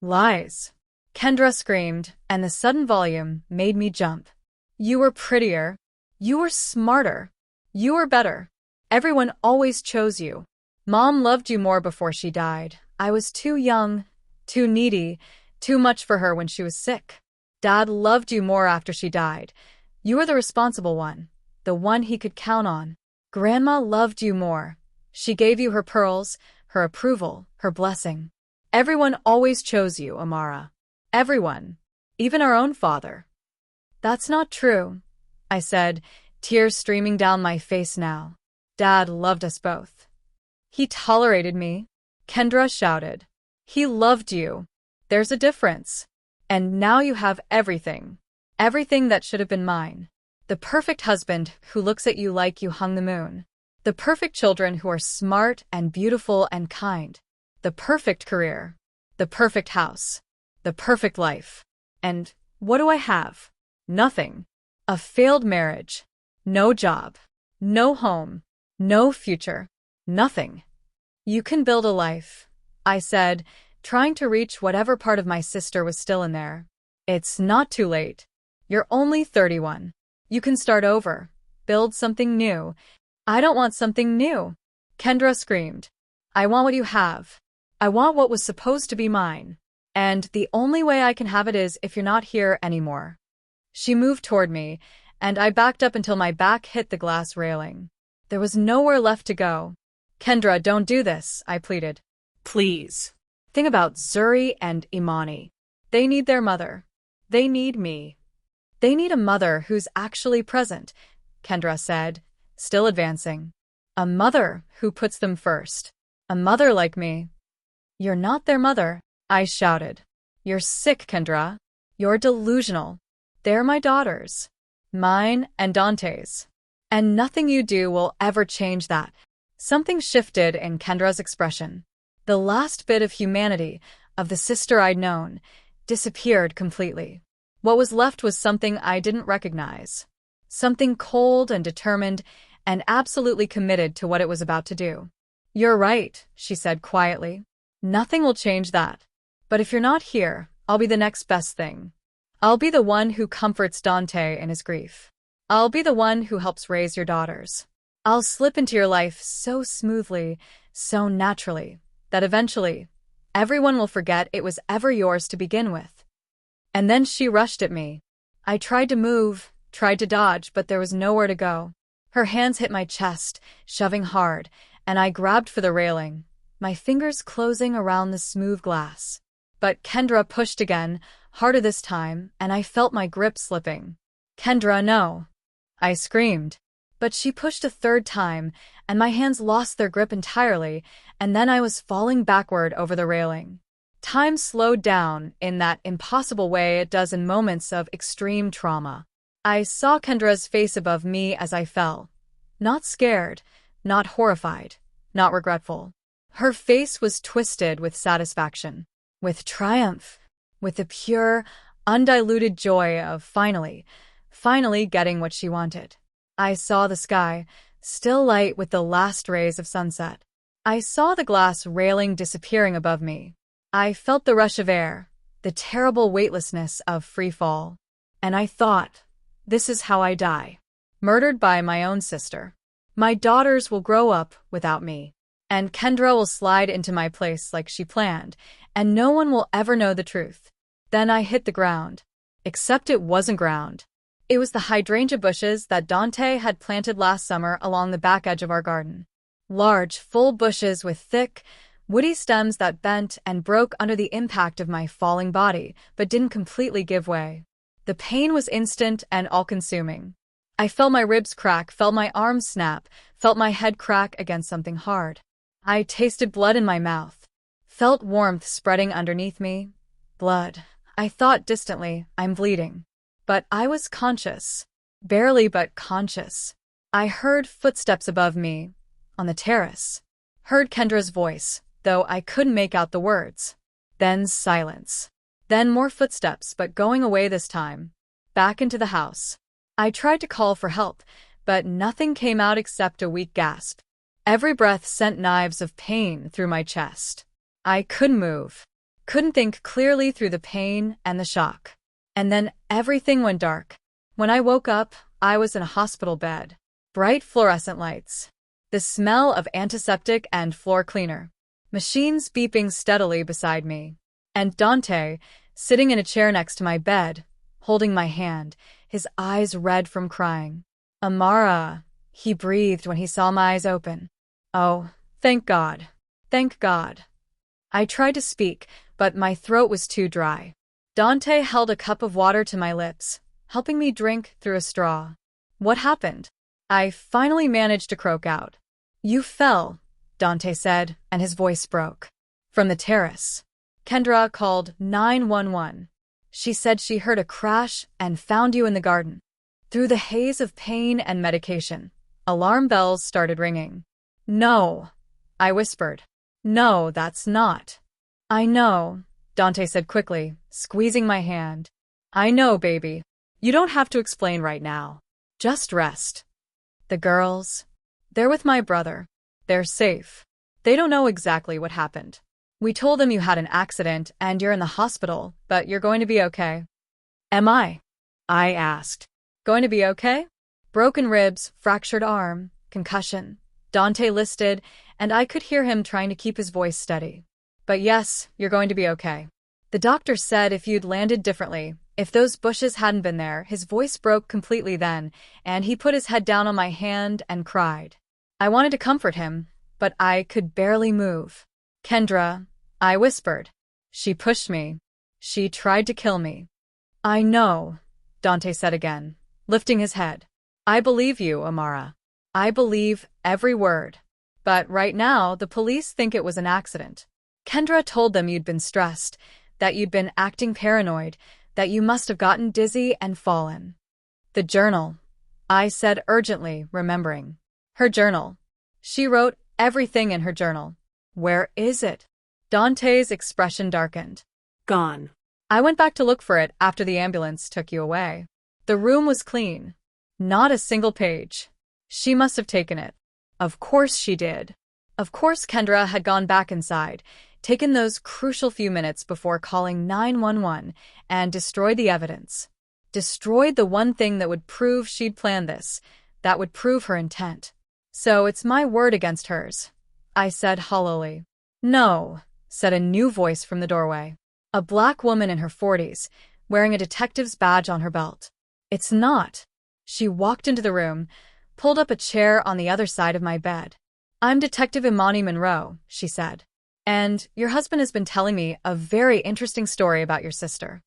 lies." Kendra screamed, and the sudden volume made me jump. "You were prettier. You were smarter. You were better. Everyone always chose you. Mom loved you more before she died. I was too young, too needy, too much for her when she was sick. Dad loved you more after she died. You were the responsible one, the one he could count on. Grandma loved you more. She gave you her pearls, her approval, her blessing. Everyone always chose you, Amara. Everyone. Even our own father." "That's not true," I said, tears streaming down my face now. "Dad loved us both." "He tolerated me," Kendra shouted. "He loved you. There's a difference. And now you have everything. Everything that should have been mine. The perfect husband who looks at you like you hung the moon. The perfect children who are smart and beautiful and kind. The perfect career. The perfect house. The perfect life. And what do I have? Nothing. A failed marriage. No job. No home. No future. Nothing." "You can build a life," I said, trying to reach whatever part of my sister was still in there. "It's not too late. You're only 31. You can start over. Build something new." "I don't want something new," Kendra screamed. "I want what you have. I want what was supposed to be mine. And the only way I can have it is if you're not here anymore." She moved toward me, and I backed up until my back hit the glass railing. There was nowhere left to go. "Kendra, don't do this," I pleaded. "Please." "Think about Zuri and Imani. They need their mother. They need me. They need a mother who's actually present," Kendra said, still advancing. "A mother who puts them first. A mother like me." "You're not their mother," I shouted. "You're sick, Kendra. You're delusional. They're my daughters. Mine and Dante's. And nothing you do will ever change that." Something shifted in Kendra's expression. The last bit of humanity, of the sister I'd known, disappeared completely. What was left was something I didn't recognize. Something cold and determined and absolutely committed to what it was about to do. "You're right," she said quietly. "Nothing will change that. But if you're not here, I'll be the next best thing. I'll be the one who comforts Dante in his grief. I'll be the one who helps raise your daughters. I'll slip into your life so smoothly, so naturally, that eventually, everyone will forget it was ever yours to begin with." And then she rushed at me. I tried to move, tried to dodge, but there was nowhere to go. Her hands hit my chest, shoving hard, and I grabbed for the railing, my fingers closing around the smooth glass. But Kendra pushed again, harder this time, and I felt my grip slipping. "Kendra, no!" I screamed. But she pushed a third time, and my hands lost their grip entirely, and then I was falling backward over the railing. Time slowed down in that impossible way it does in moments of extreme trauma. I saw Kendra's face above me as I fell. Not scared, not horrified, not regretful. Her face was twisted with satisfaction, with triumph, with the pure, undiluted joy of finally getting what she wanted. I saw the sky, still light with the last rays of sunset. I saw the glass railing disappearing above me. I felt the rush of air, the terrible weightlessness of free fall. And I thought, this is how I die. Murdered by my own sister. My daughters will grow up without me. And Kendra will slide into my place like she planned, and no one will ever know the truth. Then I hit the ground. Except it wasn't ground. It was the hydrangea bushes that Dante had planted last summer along the back edge of our garden. Large, full bushes with thick, woody stems that bent and broke under the impact of my falling body, but didn't completely give way. The pain was instant and all-consuming. I felt my ribs crack, felt my arms snap, felt my head crack against something hard. I tasted blood in my mouth, felt warmth spreading underneath me. Blood. I thought distantly, I'm bleeding. But I was conscious. Barely, but conscious. I heard footsteps above me, on the terrace. Heard Kendra's voice, though I couldn't make out the words. Then silence. Then more footsteps, but going away this time. Back into the house. I tried to call for help, but nothing came out except a weak gasp. Every breath sent knives of pain through my chest. I couldn't move. Couldn't think clearly through the pain and the shock. And then everything went dark. When I woke up, I was in a hospital bed. Bright fluorescent lights. The smell of antiseptic and floor cleaner. Machines beeping steadily beside me. And Dante, sitting in a chair next to my bed, holding my hand, his eyes red from crying. Amara, he breathed when he saw my eyes open. Oh, thank God. Thank God. I tried to speak, but my throat was too dry. Dante held a cup of water to my lips, helping me drink through a straw. What happened? I finally managed to croak out. You fell, Dante said, and his voice broke. From the terrace. Kendra called 911. She said she heard a crash and found you in the garden. Through the haze of pain and medication, alarm bells started ringing. No, I whispered. No, that's not. I know, Dante said quickly, squeezing my hand. I know, baby. You don't have to explain right now. Just rest. The girls? They're with my brother. They're safe. They don't know exactly what happened. We told them you had an accident and you're in the hospital, but you're going to be okay. Am I? I asked. Going to be okay? Broken ribs, fractured arm, concussion. Dante listed, and I could hear him trying to keep his voice steady. But yes, you're going to be okay. The doctor said if you'd landed differently, if those bushes hadn't been there, his voice broke completely then, and he put his head down on my hand and cried. I wanted to comfort him, but I could barely move. Kendra, I whispered. She pushed me. She tried to kill me. I know, Dante said again, lifting his head. I believe you, Amara. I believe every word. But right now, the police think it was an accident. Kendra told them you'd been stressed, that you'd been acting paranoid, that you must have gotten dizzy and fallen. The journal, I said urgently, remembering. Her journal. She wrote everything in her journal. Where is it? Dante's expression darkened. Gone. I went back to look for it after the ambulance took you away. The room was clean. Not a single page. She must have taken it. Of course she did. Of course Kendra had gone back inside, taken those crucial few minutes before calling 911 and destroyed the evidence. Destroyed the one thing that would prove she'd planned this, that would prove her intent. So it's my word against hers, I said hollowly. No, said a new voice from the doorway. A black woman in her 40s, wearing a detective's badge on her belt. It's not. She walked into the room, pulled up a chair on the other side of my bed. I'm Detective Imani Monroe, she said. And your husband has been telling me a very interesting story about your sister.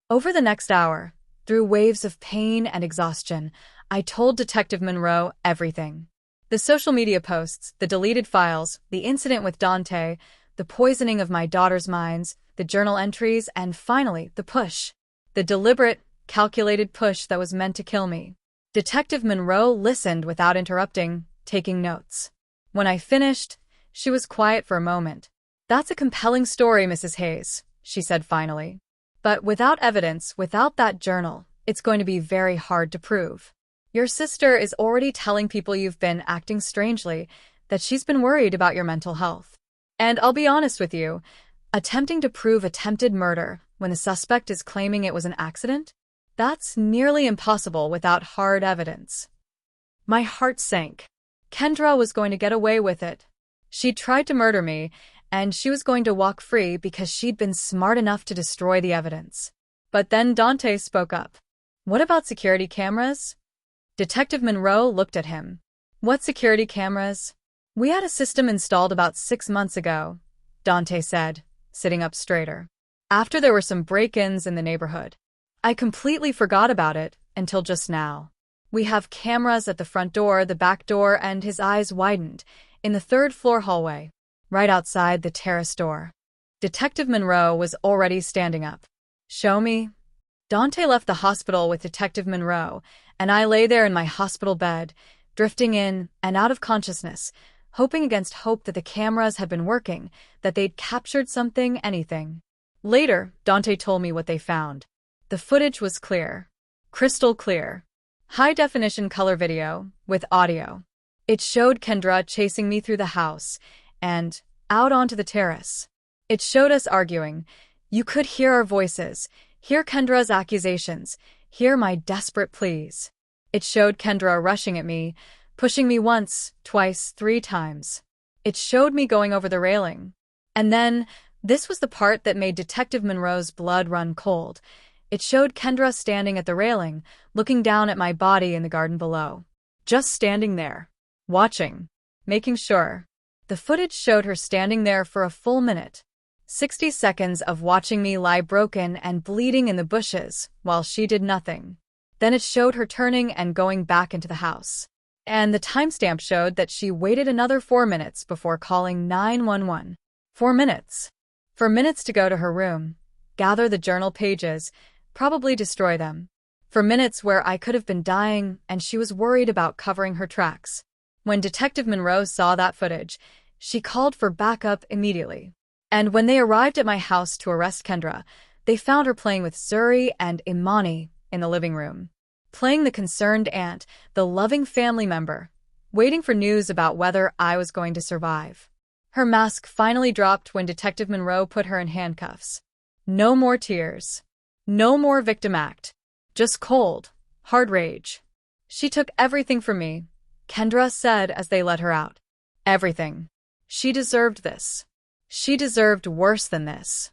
Over the next hour, through waves of pain and exhaustion, I told Detective Monroe everything. The social media posts, the deleted files, the incident with Dante, the poisoning of my daughter's minds, the journal entries, and finally, the push. The deliberate, calculated push that was meant to kill me. Detective Monroe listened without interrupting, taking notes. When I finished, she was quiet for a moment. "That's a compelling story, Mrs. Hayes," she said finally. "But without evidence, without that journal, it's going to be very hard to prove. Your sister is already telling people you've been acting strangely, that she's been worried about your mental health. And I'll be honest with you, attempting to prove attempted murder when the suspect is claiming it was an accident? That's nearly impossible without hard evidence." My heart sank. Kendra was going to get away with it. She'd tried to murder me, and she was going to walk free because she'd been smart enough to destroy the evidence. But then Dante spoke up. "What about security cameras?" Detective Monroe looked at him. "What security cameras?" "We had a system installed about 6 months ago," Dante said, sitting up straighter. "After there were some break-ins in the neighborhood. I completely forgot about it until just now. We have cameras at the front door, the back door," and his eyes widened, "in the third-floor hallway, right outside the terrace door." Detective Monroe was already standing up. "Show me." Dante left the hospital with Detective Monroe, and I lay there in my hospital bed, drifting in and out of consciousness, hoping against hope that the cameras had been working, that they'd captured something, anything. Later, Dante told me what they found. The footage was clear. Crystal clear. High-definition color video, with audio. It showed Kendra chasing me through the house and out onto the terrace. It showed us arguing. You could hear our voices, hear Kendra's accusations, hear my desperate pleas. It showed Kendra rushing at me, pushing me once, twice, 3 times. It showed me going over the railing. And then, this was the part that made Detective Monroe's blood run cold. It showed Kendra standing at the railing, looking down at my body in the garden below. Just standing there. Watching. Making sure. The footage showed her standing there for a full minute. 60 seconds of watching me lie broken and bleeding in the bushes while she did nothing. Then it showed her turning and going back into the house. And the timestamp showed that she waited another 4 minutes before calling 911. 4 minutes. 4 minutes to go to her room, gather the journal pages, probably destroy them. 4 minutes where I could have been dying and she was worried about covering her tracks. When Detective Monroe saw that footage, she called for backup immediately. And when they arrived at my house to arrest Kendra, they found her playing with Zuri and Imani in the living room. Playing the concerned aunt, the loving family member, waiting for news about whether I was going to survive. Her mask finally dropped when Detective Monroe put her in handcuffs. No more tears. No more victim act. Just cold, hard rage. "She took everything from me," Kendra said as they let her out. "Everything. She deserved this. She deserved worse than this."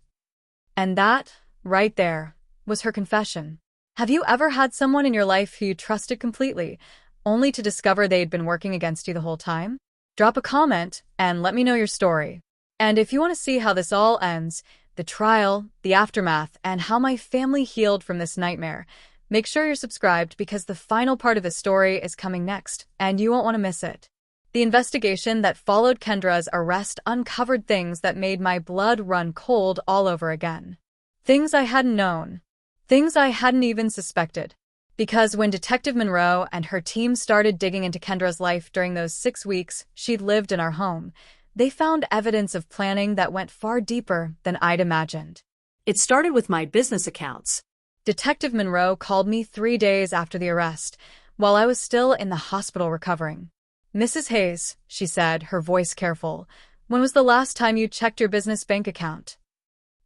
And that, right there, was her confession. Have you ever had someone in your life who you trusted completely, only to discover they'd been working against you the whole time? Drop a comment and let me know your story. And if you want to see how this all ends, the trial, the aftermath, and how my family healed from this nightmare, make sure you're subscribed because the final part of the story is coming next, and you won't want to miss it. The investigation that followed Kendra's arrest uncovered things that made my blood run cold all over again. Things I hadn't known. Things I hadn't even suspected. Because when Detective Monroe and her team started digging into Kendra's life during those 6 weeks she'd lived in our home, they found evidence of planning that went far deeper than I'd imagined. It started with my business accounts. Detective Monroe called me 3 days after the arrest, while I was still in the hospital recovering. "Mrs. Hayes," she said, her voice careful, "when was the last time you checked your business bank account?"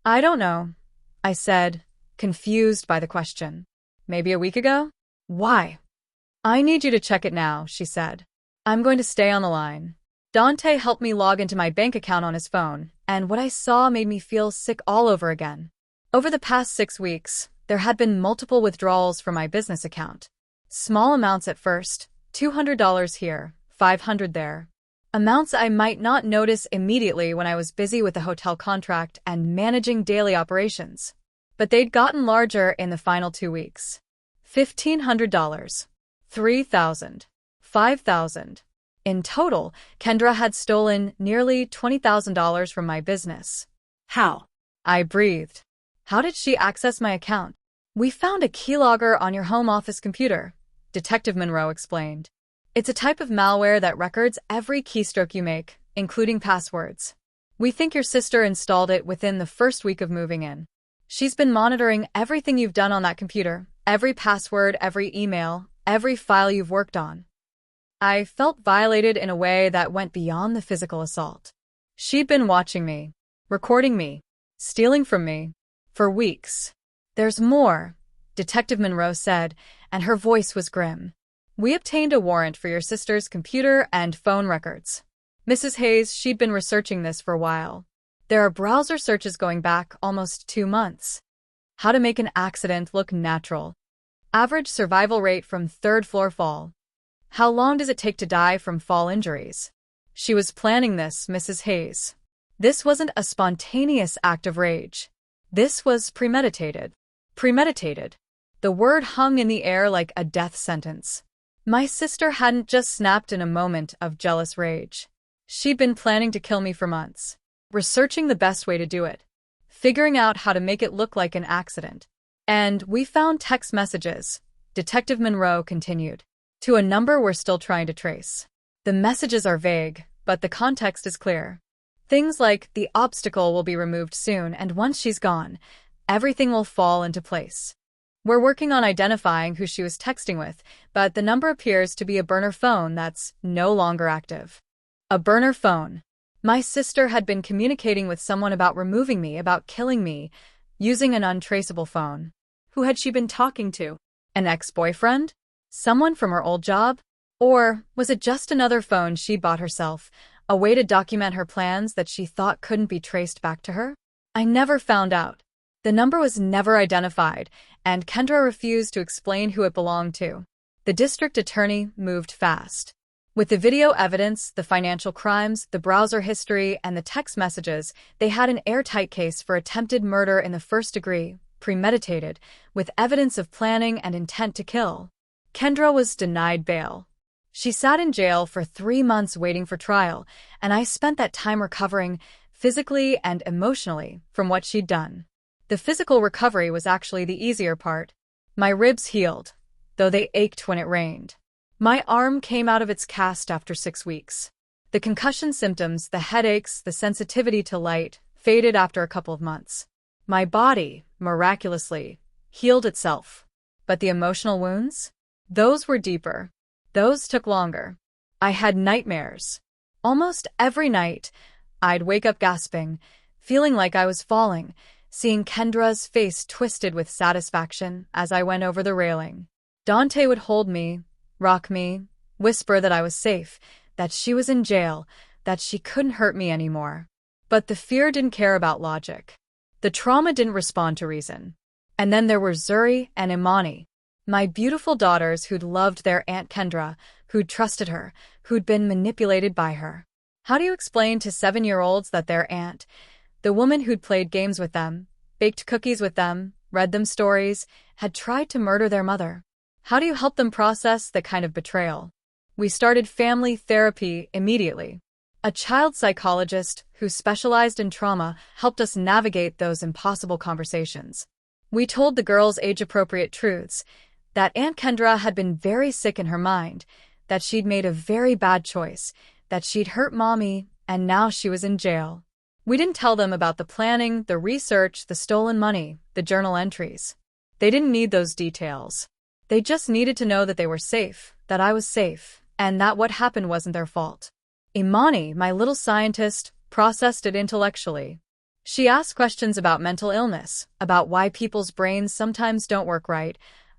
"I don't know," I said, confused by the question. "Maybe a week ago?" "Why?" "I need you to check it now," she said. "I'm going to stay on the line." Dante helped me log into my bank account on his phone, and what I saw made me feel sick all over again. Over the past 6 weeks, there had been multiple withdrawals from my business account. Small amounts at first, $200 here, $500 there. Amounts I might not notice immediately when I was busy with the hotel contract and managing daily operations. But they'd gotten larger in the final 2 weeks. $1,500, $3,000, $5,000. In total, Kendra had stolen nearly $20,000 from my business. How? I breathed. How did she access my account? We found a keylogger on your home office computer, Detective Monroe explained. It's a type of malware that records every keystroke you make, including passwords. We think your sister installed it within the first week of moving in. She's been monitoring everything you've done on that computer, every password, every email, every file you've worked on. I felt violated in a way that went beyond the physical assault. She'd been watching me, recording me, stealing from me, for weeks. There's more, Detective Monroe said, and her voice was grim. We obtained a warrant for your sister's computer and phone records. Mrs. Hayes, she'd been researching this for a while. There are browser searches going back almost 2 months. How to make an accident look natural. Average survival rate from third-floor fall. How long does it take to die from fall injuries? She was planning this, Mrs. Hayes. This wasn't a spontaneous act of rage. This was premeditated. Premeditated. The word hung in the air like a death sentence. My sister hadn't just snapped in a moment of jealous rage. She'd been planning to kill me for months, researching the best way to do it, figuring out how to make it look like an accident. And we found text messages, Detective Monroe continued, to a number we're still trying to trace. The messages are vague, but the context is clear. Things like the obstacle will be removed soon, and once she's gone, everything will fall into place. We're working on identifying who she was texting with, but the number appears to be a burner phone that's no longer active. A burner phone. My sister had been communicating with someone about removing me, about killing me, using an untraceable phone. Who had she been talking to? An ex-boyfriend? Someone from her old job? Or was it just another phone she'd bought herself, a way to document her plans that she thought couldn't be traced back to her? I never found out. The number was never identified, and Kendra refused to explain who it belonged to. The district attorney moved fast. With the video evidence, the financial crimes, the browser history, and the text messages, they had an airtight case for attempted murder in the first degree, premeditated, with evidence of planning and intent to kill. Kendra was denied bail. She sat in jail for 3 months waiting for trial, and I spent that time recovering, physically and emotionally, from what she'd done. The physical recovery was actually the easier part. My ribs healed, though they ached when it rained. My arm came out of its cast after 6 weeks. The concussion symptoms, the headaches, the sensitivity to light, faded after a couple of months. My body, miraculously, healed itself. But the emotional wounds? Those were deeper. Those took longer. I had nightmares. Almost every night, I'd wake up gasping, feeling like I was falling, seeing Kendra's face twisted with satisfaction as I went over the railing. Dante would hold me, rock me, whisper that I was safe, that she was in jail, that she couldn't hurt me anymore. But the fear didn't care about logic. The trauma didn't respond to reason. And then there were Zuri and Imani, my beautiful daughters who'd loved their Aunt Kendra, who'd trusted her, who'd been manipulated by her. How do you explain to 7-year-olds that their aunt, the woman who'd played games with them, baked cookies with them, read them stories, had tried to murder their mother? How do you help them process that kind of betrayal? We started family therapy immediately. A child psychologist who specialized in trauma helped us navigate those impossible conversations. We told the girls age-appropriate truths, that Aunt Kendra had been very sick in her mind, that she'd made a very bad choice, that she'd hurt Mommy, and now she was in jail. We didn't tell them about the planning, the research, the stolen money, the journal entries. They didn't need those details. They just needed to know that they were safe, that I was safe, and that what happened wasn't their fault. Imani, my little scientist, processed it intellectually. She asked questions about mental illness, about why people's brains sometimes don't work right,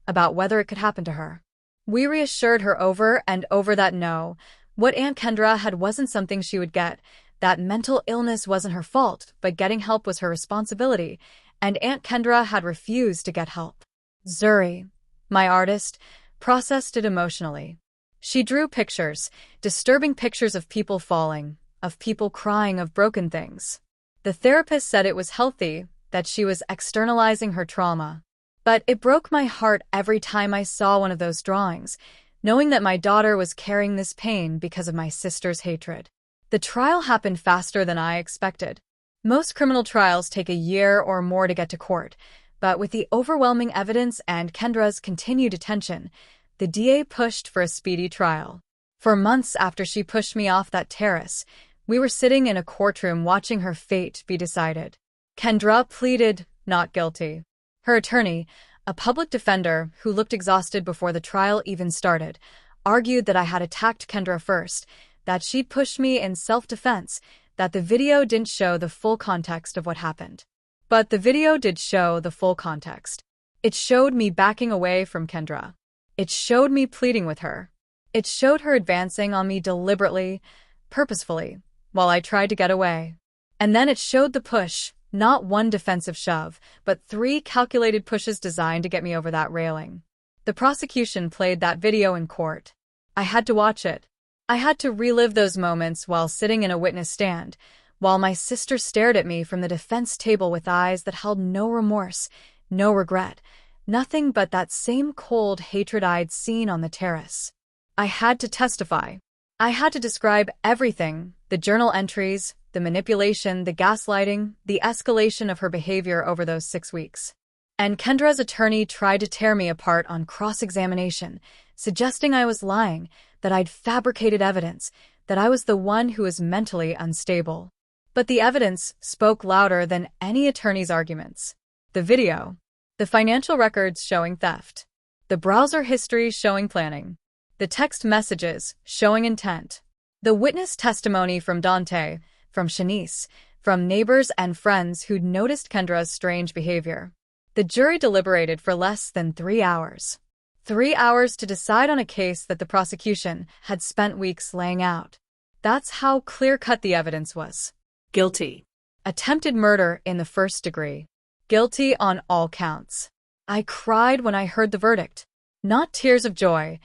about whether it could happen to her. We reassured her over and over that no, what Aunt Kendra had wasn't something she would get, that mental illness wasn't her fault, but getting help was her responsibility, and Aunt Kendra had refused to get help. Zuri, my artist, processed it emotionally. She drew pictures, disturbing pictures of people falling, of people crying, of broken things. The therapist said it was healthy, that she was externalizing her trauma. But it broke my heart every time I saw one of those drawings, knowing that my daughter was carrying this pain because of my sister's hatred. The trial happened faster than I expected. Most criminal trials take a year or more to get to court, but with the overwhelming evidence and Kendra's continued attention, the DA pushed for a speedy trial. For months after she pushed me off that terrace, we were sitting in a courtroom watching her fate be decided. Kendra pleaded not guilty. Her attorney, a public defender who looked exhausted before the trial even started, argued that I had attacked Kendra first, that she'd pushed me in self-defense, that the video didn't show the full context of what happened. But the video did show the full context. It showed me backing away from Kendra. It showed me pleading with her. It showed her advancing on me deliberately, purposefully, while I tried to get away. And then it showed the push, not one defensive shove, but 3 calculated pushes designed to get me over that railing. The prosecution played that video in court. I had to watch it. I had to relive those moments while sitting in a witness stand, while my sister stared at me from the defense table with eyes that held no remorse, no regret, nothing but that same cold hatred I'd seen on the terrace. I had to testify. I had to describe everything, the journal entries, the manipulation, the gaslighting, the escalation of her behavior over those 6 weeks. And Kendra's attorney tried to tear me apart on cross-examination, suggesting I was lying, that I'd fabricated evidence, that I was the one who was mentally unstable. But the evidence spoke louder than any attorney's arguments. The video, the financial records showing theft, the browser history showing planning, the text messages showing intent, the witness testimony from Dante, from Shanice, from neighbors and friends who'd noticed Kendra's strange behavior. The jury deliberated for less than 3 hours. 3 hours to decide on a case that the prosecution had spent weeks laying out. That's how clear-cut the evidence was. Guilty. Attempted murder in the 1st degree. Guilty on all counts. I cried when I heard the verdict. Not tears of joy.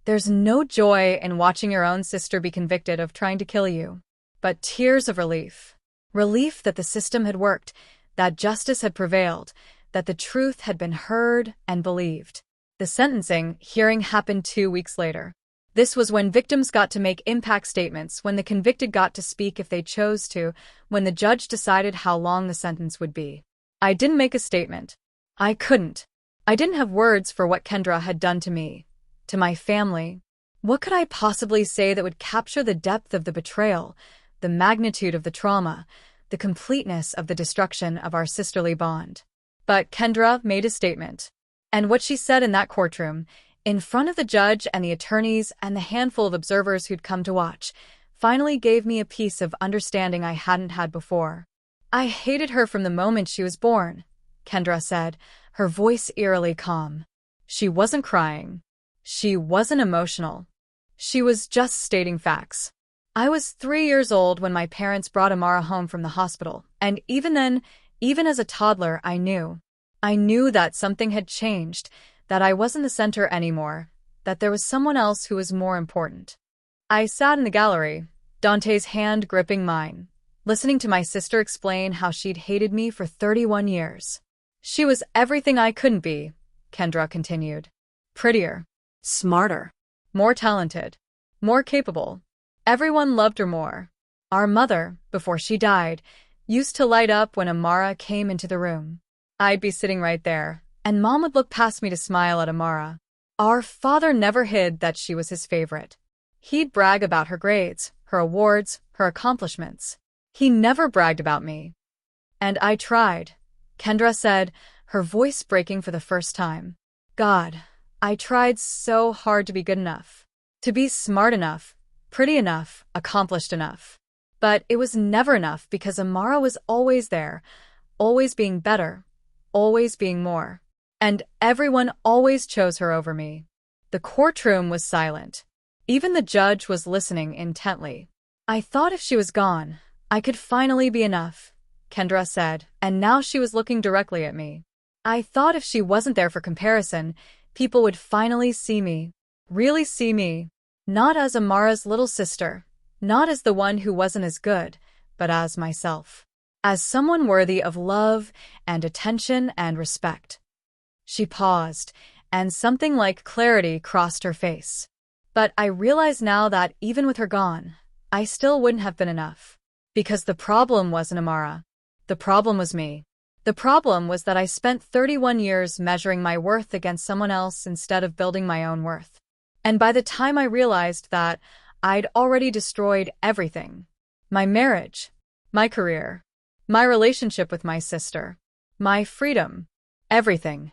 There's no joy in watching your own sister be convicted of trying to kill you. But tears of relief. Relief that the system had worked, that justice had prevailed, that the truth had been heard and believed. The sentencing hearing happened 2 weeks later. This was when victims got to make impact statements, when the convicted got to speak if they chose to, when the judge decided how long the sentence would be. I didn't make a statement. I couldn't. I didn't have words for what Kendra had done to me, to my family. What could I possibly say that would capture the depth of the betrayal, the magnitude of the trauma, the completeness of the destruction of our sisterly bond? But Kendra made a statement. And what she said in that courtroom, in front of the judge and the attorneys and the handful of observers who'd come to watch, finally gave me a piece of understanding I hadn't had before. I hated her from the moment she was born, Kendra said, her voice eerily calm. She wasn't crying. She wasn't emotional. She was just stating facts. I was 3 years old when my parents brought Amara home from the hospital, and even then, even as a toddler, I knew that something had changed, that I wasn't the center anymore, that there was someone else who was more important. I sat in the gallery, Dante's hand gripping mine, listening to my sister explain how she'd hated me for 31 years. She was everything I couldn't be, Kendra continued. Prettier, smarter, more talented, more capable. Everyone loved her more. Our mother, before she died, used to light up when Amara came into the room. I'd be sitting right there, and Mom would look past me to smile at Amara. Our father never hid that she was his favorite. He'd brag about her grades, her awards, her accomplishments. He never bragged about me. And I tried, Kendra said, her voice breaking for the first time. God, I tried so hard to be good enough, to be smart enough, pretty enough, accomplished enough. But it was never enough because Amara was always there, always being better, always being more. And everyone always chose her over me. The courtroom was silent. Even the judge was listening intently. I thought if she was gone, I could finally be enough, Kendra said, and now she was looking directly at me. I thought if she wasn't there for comparison, people would finally see me, really see me, not as Amara's little sister, not as the one who wasn't as good, but as myself, as someone worthy of love and attention and respect. She paused, and something like clarity crossed her face. But I realize now that even with her gone, I still wouldn't have been enough. Because the problem wasn't Amara. The problem was me. The problem was that I spent 31 years measuring my worth against someone else instead of building my own worth. And by the time I realized that, I'd already destroyed everything. My marriage, my career, my relationship with my sister, my freedom, everything.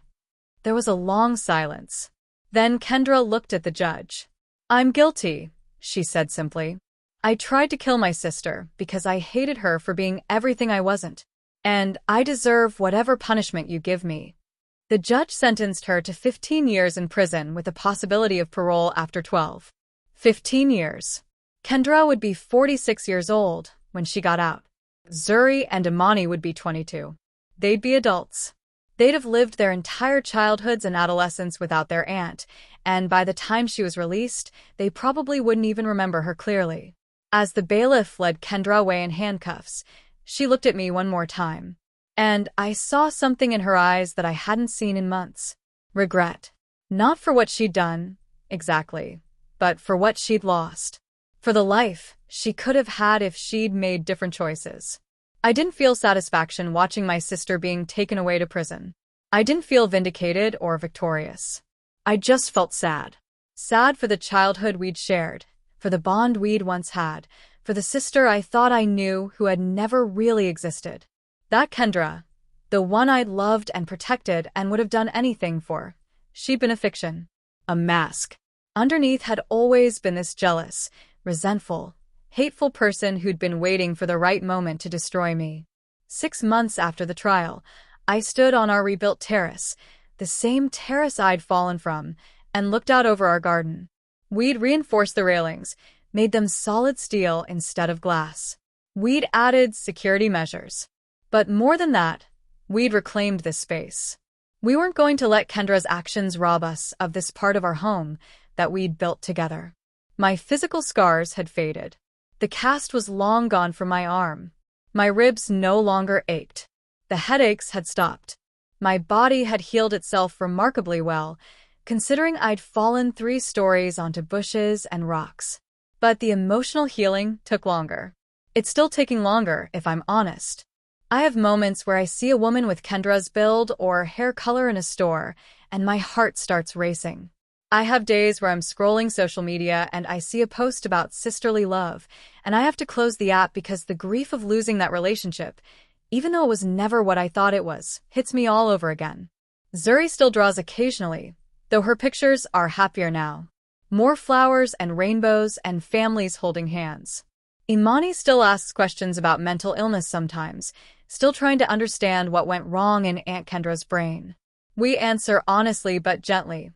There was a long silence. Then Kendra looked at the judge. "I'm guilty," she said simply. "I tried to kill my sister because I hated her for being everything I wasn't. And I deserve whatever punishment you give me." The judge sentenced her to 15 years in prison with the possibility of parole after 12. 15 years. Kendra would be 46 years old when she got out. Zuri and Imani would be 22. They'd be adults. They'd have lived their entire childhoods and adolescence without their aunt, and by the time she was released, they probably wouldn't even remember her clearly. As the bailiff led Kendra away in handcuffs, she looked at me one more time. And I saw something in her eyes that I hadn't seen in months. Regret. Not for what she'd done, exactly, but for what she'd lost. For the life she could have had if she'd made different choices. I didn't feel satisfaction watching my sister being taken away to prison. I didn't feel vindicated or victorious. I just felt sad. Sad for the childhood we'd shared, for the bond we'd once had, for the sister I thought I knew who had never really existed. That Kendra, the one I'd loved and protected and would have done anything for, she'd been a fiction, a mask. Underneath had always been this jealous, resentful, hateful person who'd been waiting for the right moment to destroy me. 6 months after the trial, I stood on our rebuilt terrace, the same terrace I'd fallen from, and looked out over our garden. We'd reinforced the railings, made them solid steel instead of glass. We'd added security measures. But more than that, we'd reclaimed this space. We weren't going to let Kendra's actions rob us of this part of our home that we'd built together. My physical scars had faded. The cast was long gone from my arm. My ribs no longer ached. The headaches had stopped. My body had healed itself remarkably well, considering I'd fallen 3 stories onto bushes and rocks. But the emotional healing took longer. It's still taking longer, if I'm honest. I have moments where I see a woman with Kendra's build or hair color in a store, and my heart starts racing. I have days where I'm scrolling social media and I see a post about sisterly love, and I have to close the app because the grief of losing that relationship, even though it was never what I thought it was, hits me all over again. Zuri still draws occasionally, though her pictures are happier now. More flowers and rainbows and families holding hands. Imani still asks questions about mental illness sometimes, still trying to understand what went wrong in Aunt Kendra's brain. We answer honestly but gently,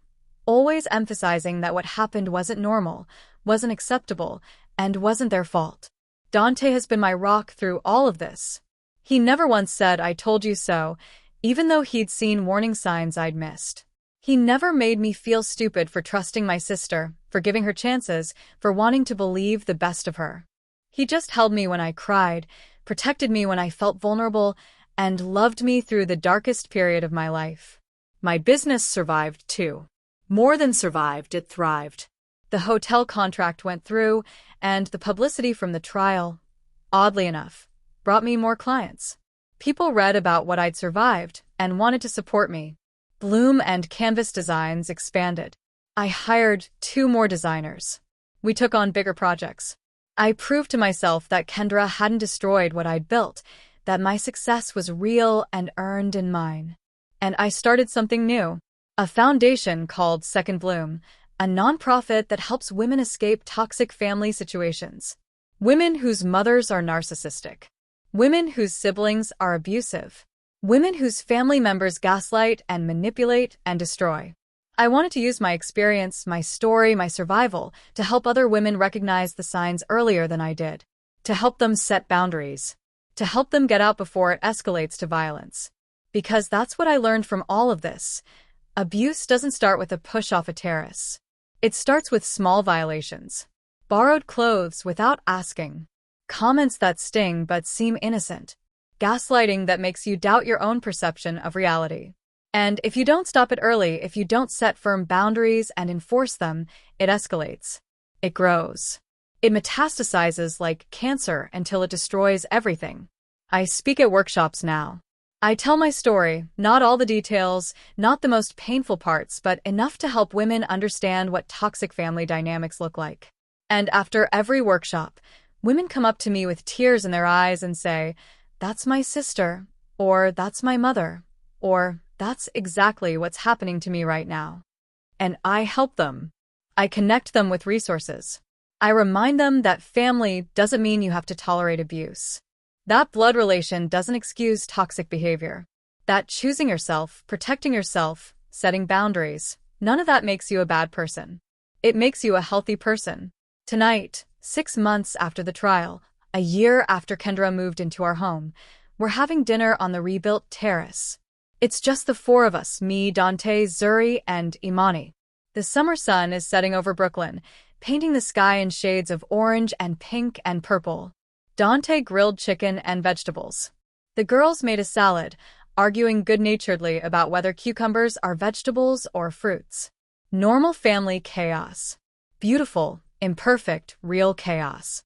always emphasizing that what happened wasn't normal, wasn't acceptable, and wasn't their fault. Dante has been my rock through all of this. He never once said, "I told you so," even though he'd seen warning signs I'd missed. He never made me feel stupid for trusting my sister, for giving her chances, for wanting to believe the best of her. He just held me when I cried, protected me when I felt vulnerable, and loved me through the darkest period of my life. My business survived too. More than survived, it thrived. The hotel contract went through, and the publicity from the trial, oddly enough, brought me more clients. People read about what I'd survived and wanted to support me. Bloom and Canvas Designs expanded. I hired 2 more designers. We took on bigger projects. I proved to myself that Kendra hadn't destroyed what I'd built, that my success was real and earned and mine. And I started something new. A foundation called Second Bloom, a nonprofit that helps women escape toxic family situations. Women whose mothers are narcissistic. Women whose siblings are abusive. Women whose family members gaslight and manipulate and destroy. I wanted to use my experience, my story, my survival, to help other women recognize the signs earlier than I did. To help them set boundaries. To help them get out before it escalates to violence. Because that's what I learned from all of this. Abuse doesn't start with a push off a terrace. It starts with small violations. Borrowed clothes without asking. Comments that sting but seem innocent. Gaslighting that makes you doubt your own perception of reality. And if you don't stop it early, if you don't set firm boundaries and enforce them, it escalates. It grows. It metastasizes like cancer until it destroys everything. I speak at workshops now. I tell my story, not all the details, not the most painful parts, but enough to help women understand what toxic family dynamics look like. And after every workshop, women come up to me with tears in their eyes and say, "That's my sister," or "That's my mother," or "That's exactly what's happening to me right now." And I help them. I connect them with resources. I remind them that family doesn't mean you have to tolerate abuse. That blood relation doesn't excuse toxic behavior. That choosing yourself, protecting yourself, setting boundaries, none of that makes you a bad person. It makes you a healthy person. Tonight, 6 months after the trial, a year after Kendra moved into our home, we're having dinner on the rebuilt Terrace. It's just the four of us, me, Dante, Zuri, and Imani. The summer sun is setting over Brooklyn, painting the sky in shades of orange and pink and purple. Dante grilled chicken and vegetables. The girls made a salad, arguing good-naturedly about whether cucumbers are vegetables or fruits. Normal family chaos. Beautiful, imperfect, real chaos.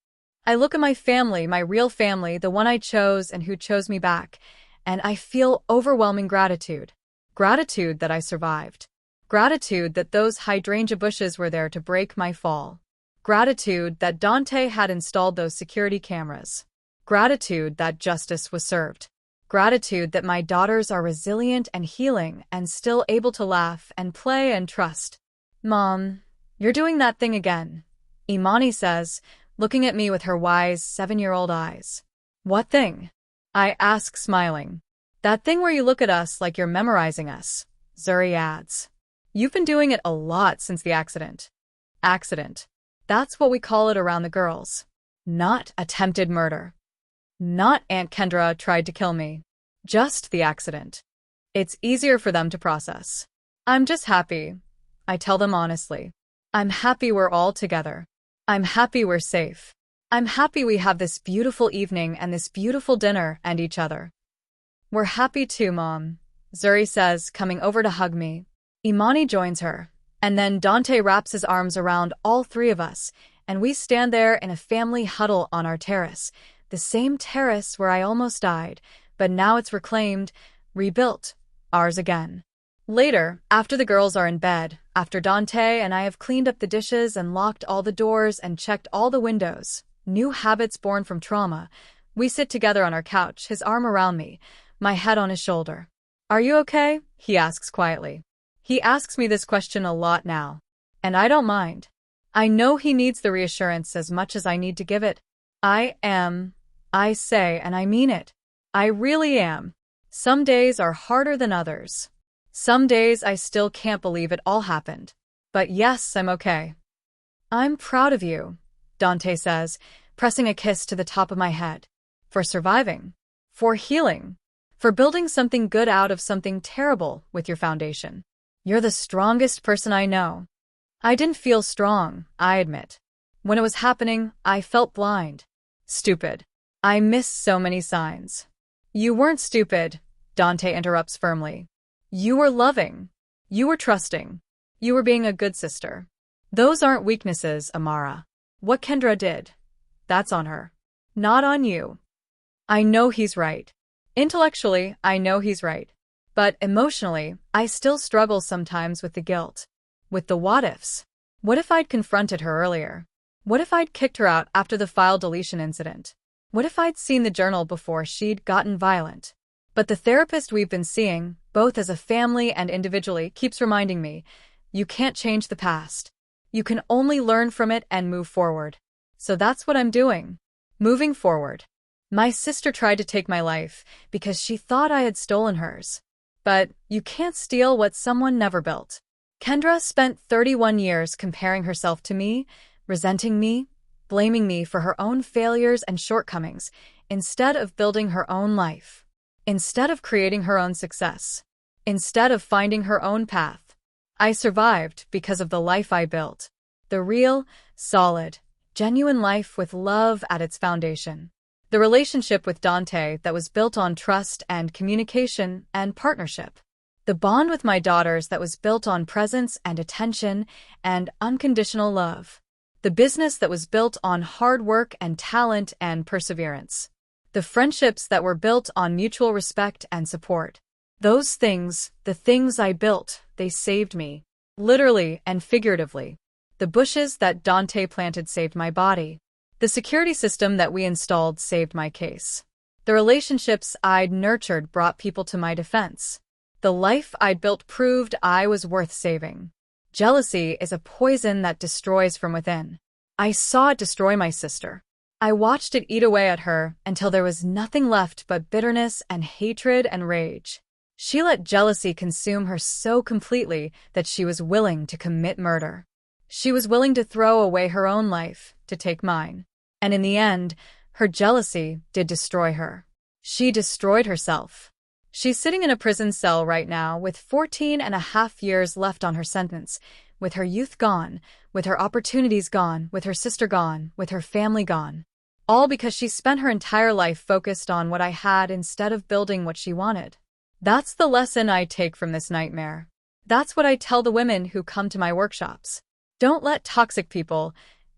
I look at my family, my real family, the one I chose and who chose me back, and I feel overwhelming gratitude. Gratitude that I survived. Gratitude that those hydrangea bushes were there to break my fall. Gratitude that Dante had installed those security cameras. Gratitude that justice was served. Gratitude that my daughters are resilient and healing and still able to laugh and play and trust. "Mom, you're doing that thing again," Imani says, looking at me with her wise 7-year-old eyes. "What thing?" I ask, smiling. "That thing where you look at us like you're memorizing us," Zuri adds. "You've been doing it a lot since the accident." Accident. That's what we call it around the girls. Not attempted murder. Not Aunt Kendra tried to kill me. Just the accident. It's easier for them to process. I'm just happy. I tell them honestly. I'm happy we're all together. I'm happy we're safe. I'm happy we have this beautiful evening and this beautiful dinner and each other. "We're happy too, Mom," Zuri says, coming over to hug me. Imani joins her. And then Dante wraps his arms around all three of us, and we stand there in a family huddle on our terrace, the same terrace where I almost died, but now it's reclaimed, rebuilt, ours again. Later, after the girls are in bed, after Dante and I have cleaned up the dishes and locked all the doors and checked all the windows, new habits born from trauma, we sit together on our couch, his arm around me, my head on his shoulder. "Are you okay?" he asks quietly. He asks me this question a lot now, and I don't mind. I know he needs the reassurance as much as I need to give it. I am, I say, and I mean it. I really am. Some days are harder than others. Some days I still can't believe it all happened. But yes, I'm okay. "I'm proud of you," Dante says, pressing a kiss to the top of my head. "For surviving. For healing. For building something good out of something terrible with your foundation. You're the strongest person I know." I didn't feel strong, I admit. When it was happening, I felt blind. Stupid. I missed so many signs. "You weren't stupid," Dante interrupts firmly. "You were loving. You were trusting. You were being a good sister. Those aren't weaknesses, Amara. What Kendra did, that's on her. Not on you." I know he's right. Intellectually, I know he's right. But emotionally, I still struggle sometimes with the guilt. With the what-ifs. What if I'd confronted her earlier? What if I'd kicked her out after the file deletion incident? What if I'd seen the journal before she'd gotten violent? But the therapist we've been seeing, both as a family and individually, keeps reminding me, you can't change the past. You can only learn from it and move forward. So that's what I'm doing. Moving forward. My sister tried to take my life because she thought I had stolen hers. But you can't steal what someone never built. Kendra spent 31 years comparing herself to me, resenting me, blaming me for her own failures and shortcomings, instead of building her own life. Instead of creating her own success. Instead of finding her own path. I survived because of the life I built. The real, solid, genuine life with love at its foundation. The relationship with Dante that was built on trust and communication and partnership. The bond with my daughters that was built on presence and attention and unconditional love. The business that was built on hard work and talent and perseverance. The friendships that were built on mutual respect and support. Those things, the things I built, they saved me. Literally and figuratively. The bushes that Dante planted saved my body. The security system that we installed saved my case. The relationships I'd nurtured brought people to my defense. The life I'd built proved I was worth saving. Jealousy is a poison that destroys from within. I saw it destroy my sister. I watched it eat away at her until there was nothing left but bitterness and hatred and rage. She let jealousy consume her so completely that she was willing to commit murder. She was willing to throw away her own life to take mine. And in the end, her jealousy did destroy her. She destroyed herself. She's sitting in a prison cell right now with 14.5 years left on her sentence, with her youth gone, with her opportunities gone, with her sister gone, with her family gone. All because she spent her entire life focused on what I had instead of building what she wanted. That's the lesson I take from this nightmare. That's what I tell the women who come to my workshops. Don't let toxic people,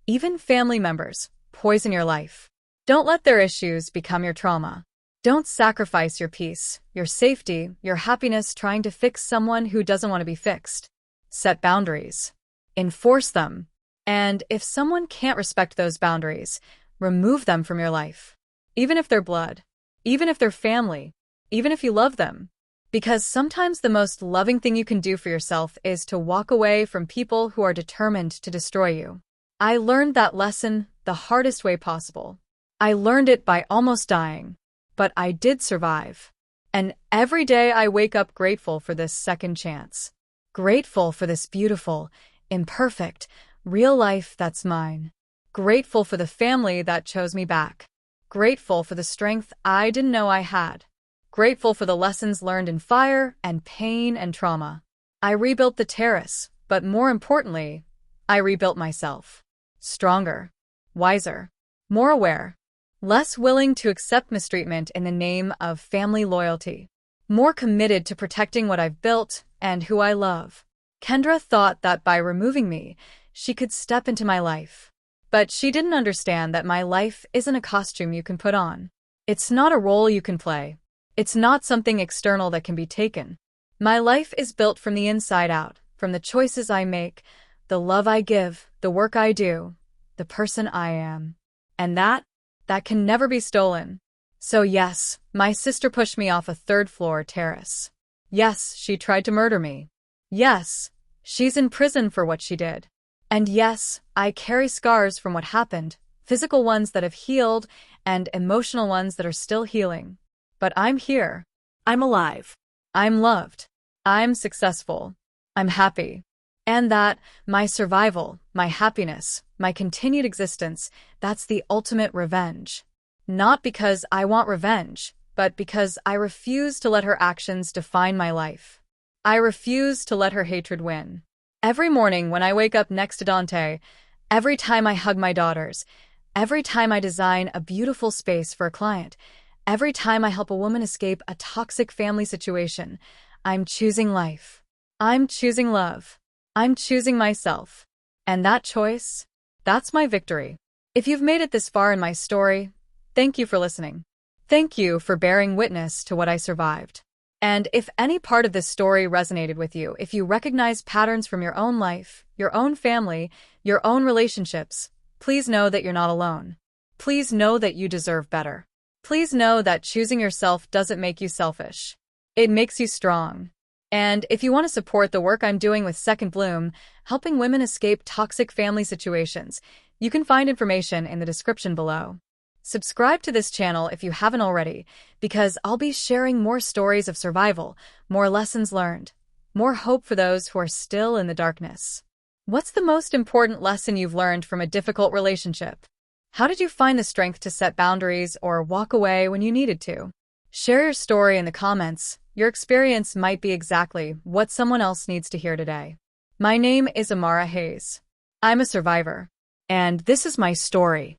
even family members, poison your life. Don't let their issues become your trauma. Don't sacrifice your peace, your safety, your happiness trying to fix someone who doesn't want to be fixed. Set boundaries. Enforce them. And if someone can't respect those boundaries, remove them from your life. Even if they're blood. Even if they're family. Even if you love them. Because sometimes the most loving thing you can do for yourself is to walk away from people who are determined to destroy you. I learned that lesson the hardest way possible. I learned it by almost dying. But I did survive. And every day I wake up grateful for this second chance. Grateful for this beautiful, imperfect, real life that's mine. Grateful for the family that chose me back. Grateful for the strength I didn't know I had. Grateful for the lessons learned in fire and pain and trauma. I rebuilt the terrace, but more importantly, I rebuilt myself. Stronger, wiser, more aware. Less willing to accept mistreatment in the name of family loyalty. More committed to protecting what I've built and who I love. Kendra thought that by removing me, she could step into my life. But she didn't understand that my life isn't a costume you can put on. It's not a role you can play. It's not something external that can be taken. My life is built from the inside out, from the choices I make, the love I give, the work I do, the person I am. And that can never be stolen. So yes, my sister pushed me off a third-floor terrace. Yes, she tried to murder me. Yes, she's in prison for what she did. And yes, I carry scars from what happened, physical ones that have healed and emotional ones that are still healing. But I'm here. I'm alive. I'm loved. I'm successful. I'm happy. And that, my survival, my happiness, my continued existence, that's the ultimate revenge. Not because I want revenge, but because I refuse to let her actions define my life. I refuse to let her hatred win. Every morning when I wake up next to Dante, every time I hug my daughters, every time I design a beautiful space for a client, every time I help a woman escape a toxic family situation, I'm choosing life. I'm choosing love. I'm choosing myself. And that choice, that's my victory. If you've made it this far in my story, thank you for listening. Thank you for bearing witness to what I survived. And if any part of this story resonated with you, if you recognize patterns from your own life, your own family, your own relationships, please know that you're not alone. Please know that you deserve better. Please know that choosing yourself doesn't make you selfish. It makes you strong. And if you want to support the work I'm doing with Second Bloom, helping women escape toxic family situations, you can find information in the description below. Subscribe to this channel if you haven't already, because I'll be sharing more stories of survival, more lessons learned, more hope for those who are still in the darkness. What's the most important lesson you've learned from a difficult relationship? How did you find the strength to set boundaries or walk away when you needed to? Share your story in the comments. Your experience might be exactly what someone else needs to hear today. My name is Amara Hayes. I'm a survivor. And this is my story.